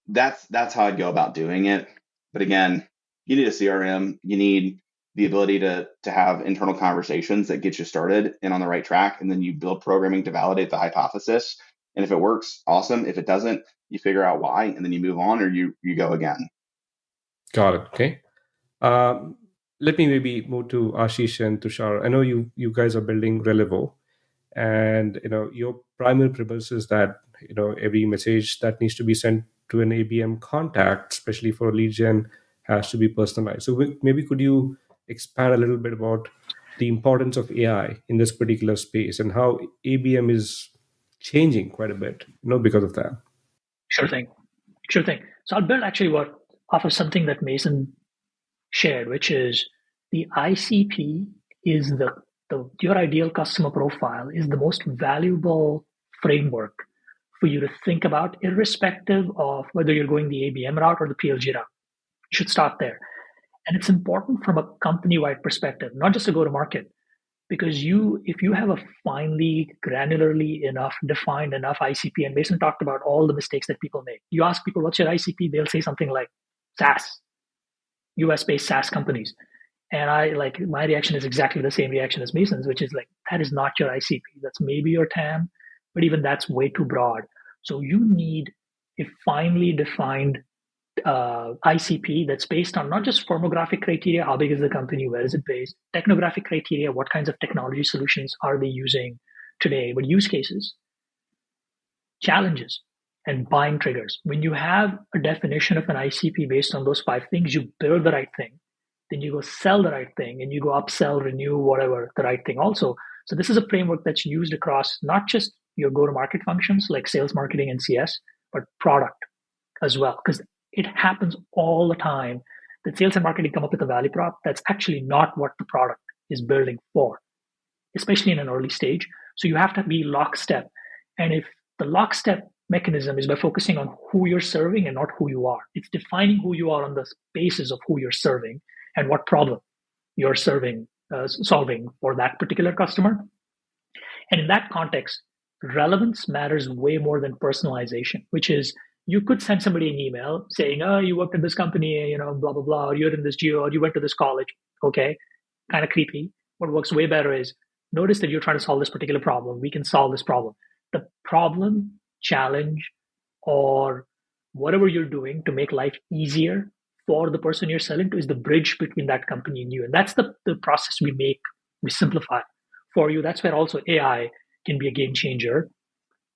That's how I'd go about doing it. But again, you need a CRM. You need the ability to have internal conversations that get you started and on the right track. And then you build programming to validate the hypothesis. And if it works, awesome. If it doesn't, you figure out why, and then you move on, or you go again. Got it. Okay. Let me maybe move to Ashish and Tushar. I know you guys are building Relevo, and your primary purpose is that every message that needs to be sent to an ABM contact, especially for lead gen, has to be personalized. So maybe could you expand a little bit about the importance of AI in this particular space and how ABM is changing quite a bit, because of that? Sure thing. So I'll build actually off of something that Mason shared, which is the ICP is your ideal customer profile is the most valuable framework for you to think about, irrespective of whether you're going the ABM route or the PLG route. You should start there. And it's important from a company-wide perspective, not just to go to market, because if you have a finely, granularly enough, defined enough ICP, and Mason talked about all the mistakes that people make. You ask people, what's your ICP? They'll say something like SaaS, US-based SaaS companies. And my reaction is exactly the same reaction as Mason's, which is like, that is not your ICP. That's maybe your TAM, but even that's way too broad. So you need a finely defined ICP that's based on not just firmographic criteria, how big is the company, where is it based, technographic criteria, what kinds of technology solutions are they using today, but use cases, challenges, and buying triggers. When you have a definition of an ICP based on those 5 things, you build the right thing. Then you go sell the right thing, and you go upsell, renew, whatever, the right thing also. So this is a framework that's used across not just your go-to-market functions like sales, marketing, and CS, but product as well. Because it happens all the time that sales and marketing come up with a value prop that's actually not what the product is building for, especially in an early stage. So you have to be lockstep. And if the lockstep mechanism is by focusing on who you're serving and not who you are, it's defining who you are on the basis of who you're serving and what problem you're solving for that particular customer. And in that context, relevance matters way more than personalization, which is you could send somebody an email saying, oh, you worked at this company, blah, blah, blah, or you're in this geo, or you went to this college. Okay, kind of creepy. What works way better is notice that you're trying to solve this particular problem. We can solve this problem. The problem, challenge, or whatever you're doing to make life easier for the person you're selling to is the bridge between that company and you. And that's the process we simplify for you. That's where also AI can be a game changer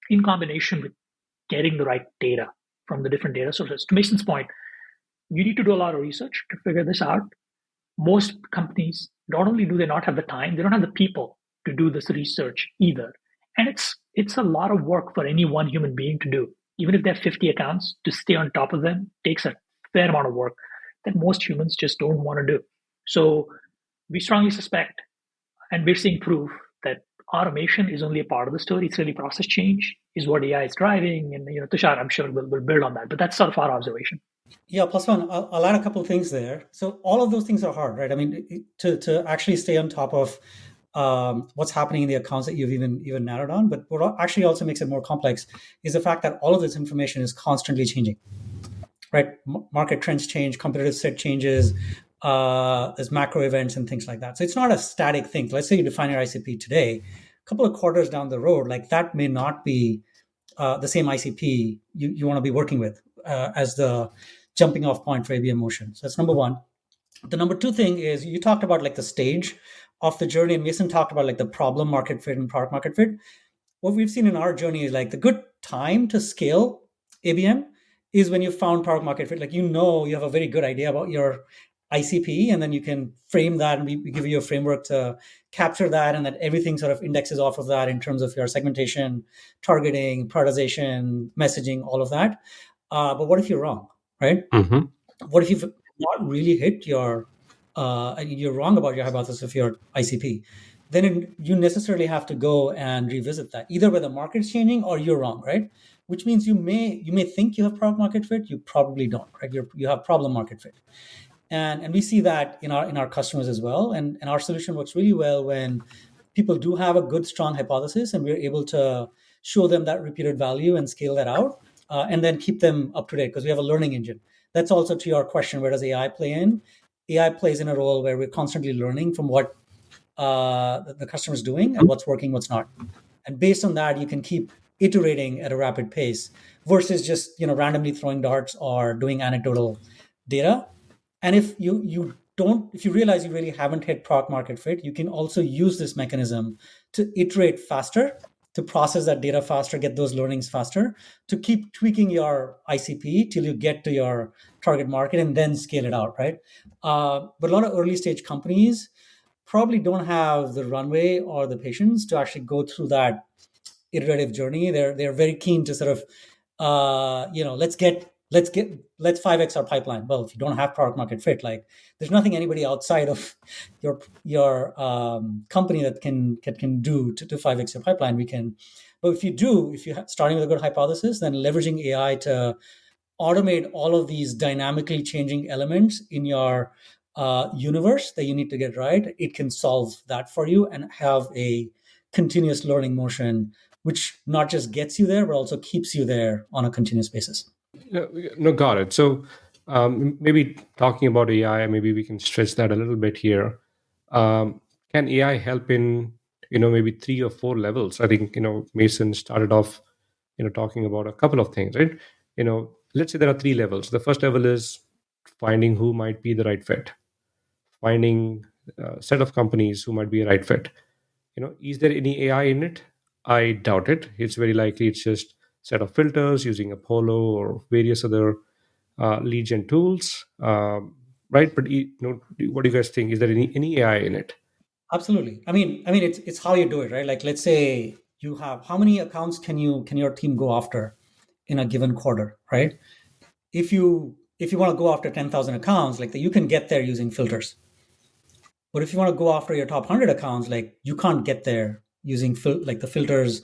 in combination with getting the right data from the different data sources. To Mason's point, you need to do a lot of research to figure this out. Most companies, not only do they not have the time, they don't have the people to do this research either. And it's a lot of work for any one human being to do. Even if they have 50 accounts, to stay on top of them takes a fair amount of work that most humans just don't want to do. So we strongly suspect, and we're seeing proof, that automation is only a part of the story. It's really process change is what AI is driving. And Tushar, I'm sure will build on that. But that's sort of our observation. Yeah, plus one, I'll add a couple of things there. So all of those things are hard, right? I mean, to actually stay on top of what's happening in the accounts that you've even narrowed on. But what actually also makes it more complex is the fact that all of this information is constantly changing, right? Market trends change, competitive set changes, there's macro events and things like that. So it's not a static thing. Let's say you define your ICP today, a couple of quarters down the road, like that may not be the same ICP you want to be working with as the jumping off point for ABM motion. So that's number one. The number two thing is you talked about like the stage of the journey, and Mason talked about like the problem market fit and product market fit. What we've seen in our journey is like the good time to scale ABM is when you found product market fit. Like, you have a very good idea about your ICP, and then you can frame that, and we give you a framework to capture that, and that everything sort of indexes off of that in terms of your segmentation, targeting, prioritization, messaging, all of that. But what if you're wrong, right? Mm-hmm. What if you've not really hit your and you're wrong about your hypothesis of your ICP, then you necessarily have to go and revisit that, either where the market's changing or you're wrong, right? Which means you may think you have product market fit, you probably don't, right? You have problem market fit, and we see that in our customers as well. And our solution works really well when people do have a good strong hypothesis, and we're able to show them that repeated value and scale that out, and then keep them up to date because we have a learning engine. That's also to your question, where does AI play in? AI plays in a role where we're constantly learning from what the customer is doing and what's working, what's not. And based on that, you can keep iterating at a rapid pace versus just randomly throwing darts or doing anecdotal data. And if you realize you really haven't hit product market fit, you can also use this mechanism to iterate faster, to process that data faster, get those learnings faster, to keep tweaking your ICP till you get to your target market and then scale it out, right? But a lot of early stage companies probably don't have the runway or the patience to actually go through that iterative journey. They're very keen to sort of let's 5x our pipeline. Well, if you don't have product market fit, like there's nothing anybody outside of your company that can do to 5x your pipeline. We can, but if you're starting with a good hypothesis, then leveraging AI to automate all of these dynamically changing elements in your universe that you need to get right, it can solve that for you and have a continuous learning motion, which not just gets you there, but also keeps you there on a continuous basis. No, no, got it. So maybe talking about AI, maybe we can stretch that a little bit here. Can AI help in maybe 3 or 4 levels? I think Mason started off talking about a couple of things, right? Let's say there are 3 levels. The first level is finding who might be the right fit, finding a set of companies who might be a right fit. Is there any AI in it? I doubt it. It's very likely it's just set of filters using Apollo or various other lead gen tools, right? But what do you guys think? Is there any AI in it? Absolutely. I mean, it's how you do it, right? Like, let's say you have how many accounts can your team go after in a given quarter, right? If you want to go after 10,000 accounts, like you can get there using filters. But if you want to go after your top 100 accounts, like you can't get there using like the filters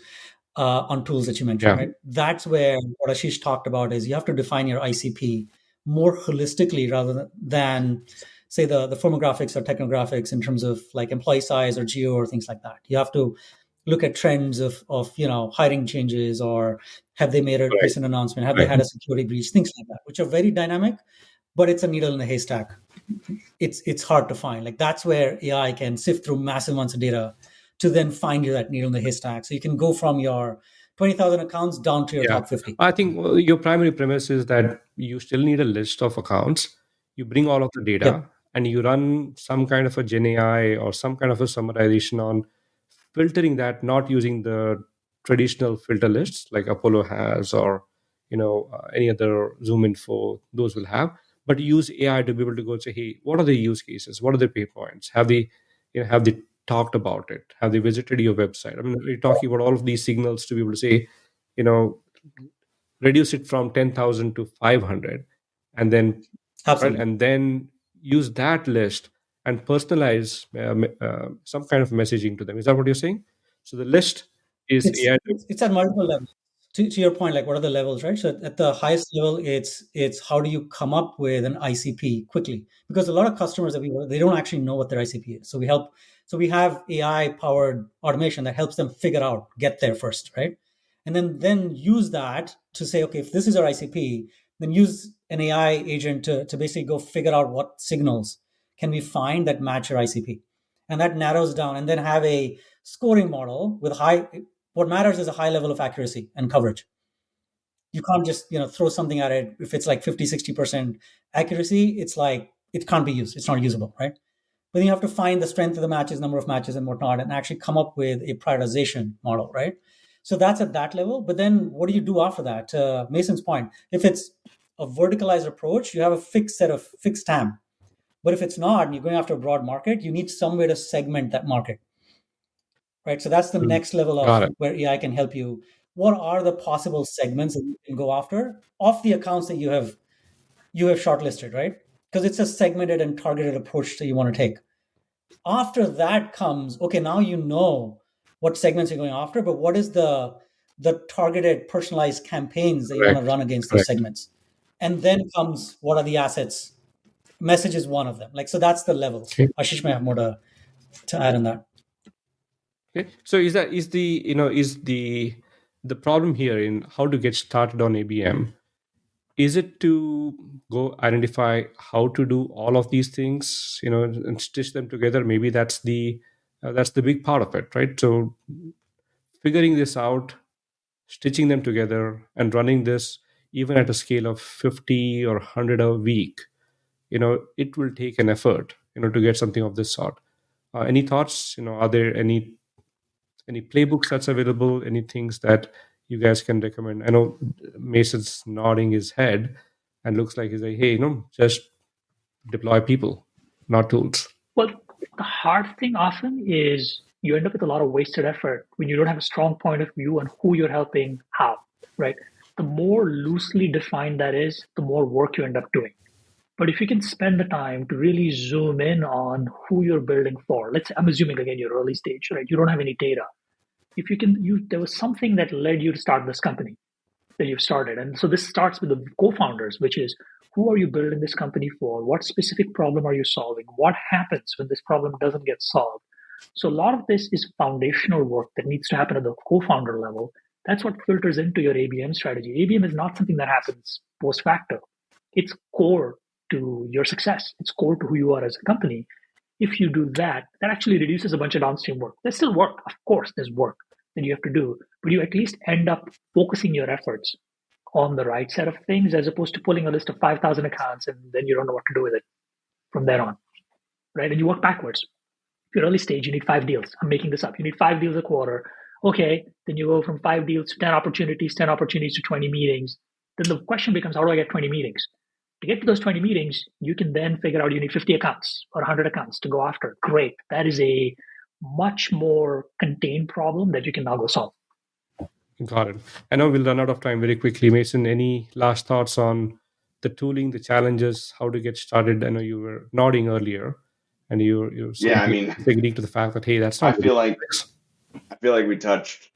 on tools that you mentioned, Yeah. right? That's where what Ashish talked about is you have to define your ICP more holistically rather than say the firmographics or technographics in terms of like employee size or geo or things like that. You have to look at trends of hiring changes, or have they made a Right. recent announcement, have they had a security breach, things like that, which are very dynamic, but it's a needle in a haystack. It's hard to find. Like that's where AI can sift through massive amounts of data to then find you that needle in the haystack. So you can go from your 20,000 accounts down to your Yeah. top 50. I think your primary premise is that you still need a list of accounts. You bring all of the data Yep, and you run some kind of a Gen AI or some kind of a summarization on filtering that, not using the traditional filter lists like Apollo has or any other Zoom Info those will have, but use AI to be able to go and say, hey, what are the use cases? What are the pain points? Have they talked about it? Have they visited your website? I mean, we're talking about all of these signals to be able to say, you know, reduce it from 10,000 to 500, and then right, absolutely. and then use that list and personalize some kind of messaging to them. Is that what you're saying? So the list is It's AI. it's at multiple levels. To your point, like what are the levels, right? So at the highest level, it's how do you come up with an ICP quickly? Because a lot of customers that we work, they don't actually know what their ICP is. So we have AI powered automation that helps them figure out, get there first, right? And then use that to say, okay, if this is our ICP, then use an AI agent to basically go figure out what signals can we find that match your ICP. And that narrows down, and then have a scoring model with high. What matters is a high level of accuracy and coverage. You can't just throw something at it. If it's like 50-60% accuracy, it's like it can't be used, it's not usable, right? But then you have to find the strength of the matches, number of matches and whatnot, and actually come up with a prioritization model, right? So that's at that level. But then what do you do after that? Mason's point, if it's a verticalized approach, you have a fixed TAM. But if it's not, and you're going after a broad market, you need some way to segment that market, right? So that's the Mm. next level of Got it. where AI can help you. What are the possible segments that you can go after of the accounts that you have shortlisted, right? because it's a segmented and targeted approach that you want to take. After that comes, okay, now you know what segments you're going after, but what is the targeted personalized campaigns that you want to run against those segments? And then comes, what are the assets? Message is one of them. Like, so that's the levels. Okay. Ashish may have more to add on that. Okay. So is the problem here in how to get started on ABM? Is it to go identify how to do all of these things, and stitch them together? Maybe that's the big part of it, right? So figuring this out, stitching them together, and running this even at a scale of 50 or 100 a week, it will take an effort, to get something of this sort. Any thoughts? Are there any playbooks that's available? Any things that you guys can recommend? I know Mason's nodding his head and looks like he's like, hey, just deploy people, not tools. Well, the hard thing often is you end up with a lot of wasted effort when you don't have a strong point of view on who you're helping, how, right? The more loosely defined that is, the more work you end up doing. But if you can spend the time to really zoom in on who you're building for, I'm assuming again you're early stage, right? You don't have any data. If you can, there was something that led you to start this company that you've started. And so this starts with the co-founders, which is, who are you building this company for? What specific problem are you solving? What happens when this problem doesn't get solved? So a lot of this is foundational work that needs to happen at the co-founder level. That's what filters into your ABM strategy. ABM is not something that happens post facto. It's core to your success. It's core to who you are as a company. If you do that, that actually reduces a bunch of downstream work. There's still work. Of course, there's work that you have to do, but you at least end up focusing your efforts on the right set of things, as opposed to pulling a list of 5,000 accounts and then you don't know what to do with it from there on, right? And you work backwards. If you're early stage, you need 5 deals. I'm making this up. You need 5 deals a quarter. Okay, then you go from 5 deals to 10 opportunities to 20 meetings. Then the question becomes, how do I get 20 meetings? To get to those 20 meetings, you can then figure out you need 50 accounts or 100 accounts to go after. Great. That is a much more contained problem that you can now go solve. Got it. I know we'll run out of time very quickly. Mason, any last thoughts on the tooling, the challenges, how to get started? I know you were nodding earlier, and you're agreeing to the fact that, hey, that's not. I feel like we touched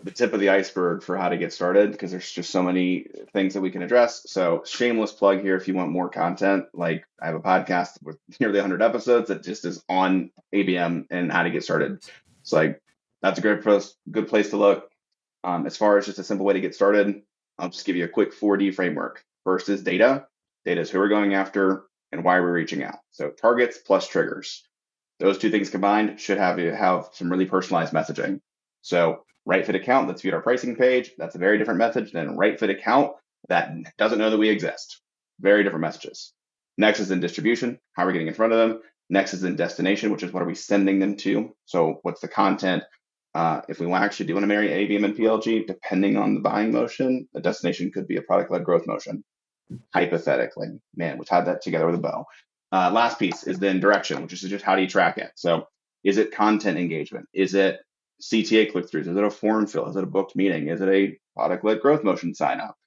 the tip of the iceberg for how to get started, because there's just so many things that we can address. So shameless plug here, if you want more content, like I have a podcast with nearly 100 episodes that just is on ABM and how to get started. So like, that's a good place to look. As far as just a simple way to get started, I'll just give you a quick 4D framework. First is data. Data is who we're going after and why we're reaching out. So targets plus triggers. Those two things combined should have some really personalized messaging. So right fit account that's viewed our pricing page, that's a very different message than right fit account that doesn't know that we exist. Very different messages. Next is in distribution, how we're getting in front of them. Next is in destination, which is what are we sending them to? So what's the content? If we actually do want to marry ABM and PLG, depending on the buying motion, the destination could be a product-led growth motion. Hypothetically, man, we tied that together with a bow. Last piece is then direction, which is just how do you track it? So is it content engagement? Is it CTA click-throughs? Is it a form fill? Is it a booked meeting? Is it a product-led growth motion sign up?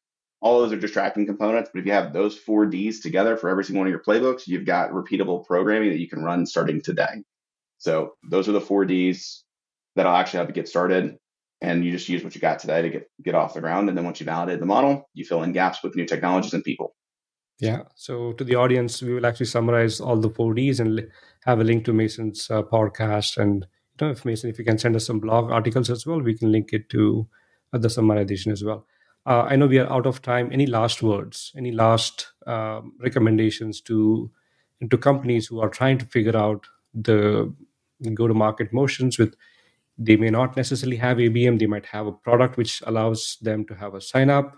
All those are just tracking components. But if you have those 4 Ds together for every single one of your playbooks, you've got repeatable programming that you can run starting today. So those are the 4 Ds that'll actually help you get started. And you just use what you got today to get off the ground. And then once you validate the model, you fill in gaps with new technologies and people. Yeah. So to the audience, we will actually summarize all the 4 Ds and have a link to Mason's podcast. And if Mason, if you can send us some blog articles as well, we can link it to the summarization as well. I know we are out of time. Any last words? Any last recommendations to companies who are trying to figure out the go-to-market motions with? They may not necessarily have ABM. They might have a product which allows them to have a sign up,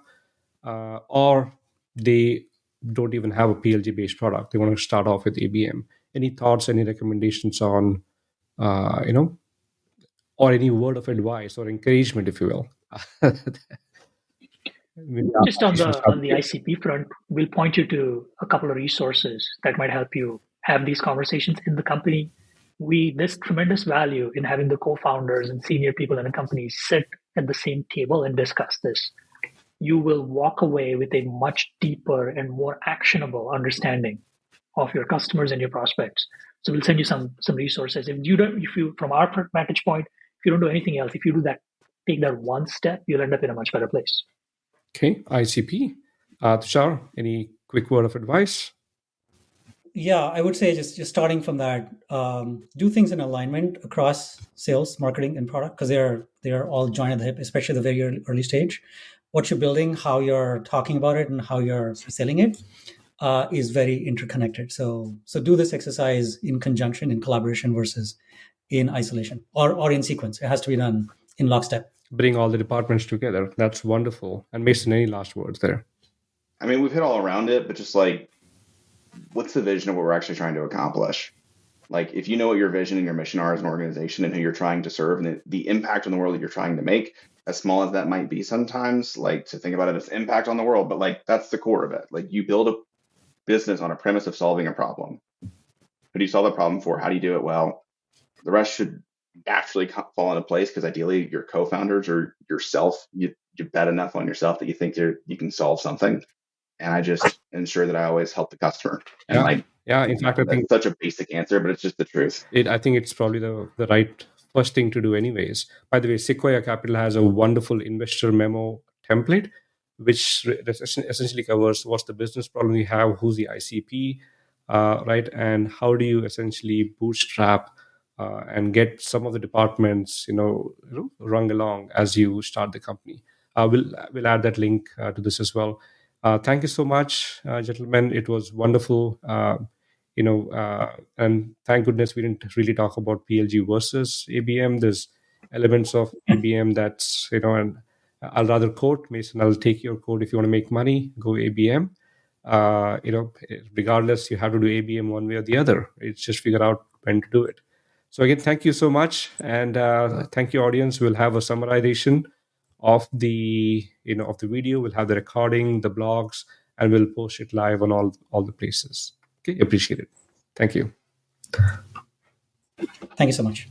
or they don't even have a PLG based product. They want to start off with ABM. Any thoughts, any recommendations on, or any word of advice or encouragement, if you will? Just on the ICP front, we'll point you to a couple of resources that might help you have these conversations in the company. There's tremendous value in having the co-founders and senior people in a company sit at the same table and discuss this. You will walk away with a much deeper and more actionable understanding of your customers and your prospects. So we'll send you some resources. If you from our vantage point, if you don't do anything else, if you do that, take that one step, you'll end up in a much better place. Okay, ICP. Tushar, any quick word of advice? Yeah, I would say just starting from that, do things in alignment across sales, marketing, and product, because they are all joined at the hip, especially the very early stage. What you're building, how you're talking about it, and how you're selling it is very interconnected. So do this exercise in conjunction, in collaboration versus in isolation or in sequence. It has to be done in lockstep. Bring all the departments together. That's wonderful. And Mason, any last words there? I mean, we've hit all around it, but just like, what's the vision of what we're actually trying to accomplish? Like, if you know what your vision and your mission are as an organization and who you're trying to serve and the impact on the world that you're trying to make, as small as that might be sometimes, like to think about it as impact on the world, but like that's the core of it. Like, you build a business on a premise of solving a problem. Who do you solve the problem for? How do you do it well? The rest should naturally fall into place, because ideally your co-founders or yourself, you bet enough on yourself that you think you can solve something. And I just ensure that I always help the customer. And in fact, I think that's such a basic answer, but it's just the truth. I think it's probably the right first thing to do anyways. By the way, Sequoia Capital has a wonderful investor memo template, which essentially covers what's the business problem you have, who's the ICP, right? And how do you essentially bootstrap and get some of the departments, rung along as you start the company. We'll add that link to this as well. Thank you so much, gentlemen. It was wonderful. And thank goodness we didn't really talk about PLG versus ABM. There's elements of ABM that's, and I'll rather quote, Mason, I'll take your quote. If you want to make money, go ABM. Regardless, you have to do ABM one way or the other. It's just figure out when to do it. So again, thank you so much. And thank you, audience. We'll have a summarization of the video. We'll have the recording, the blogs, and we'll post it live on all the places. Okay, appreciate it. Thank you. Thank you so much.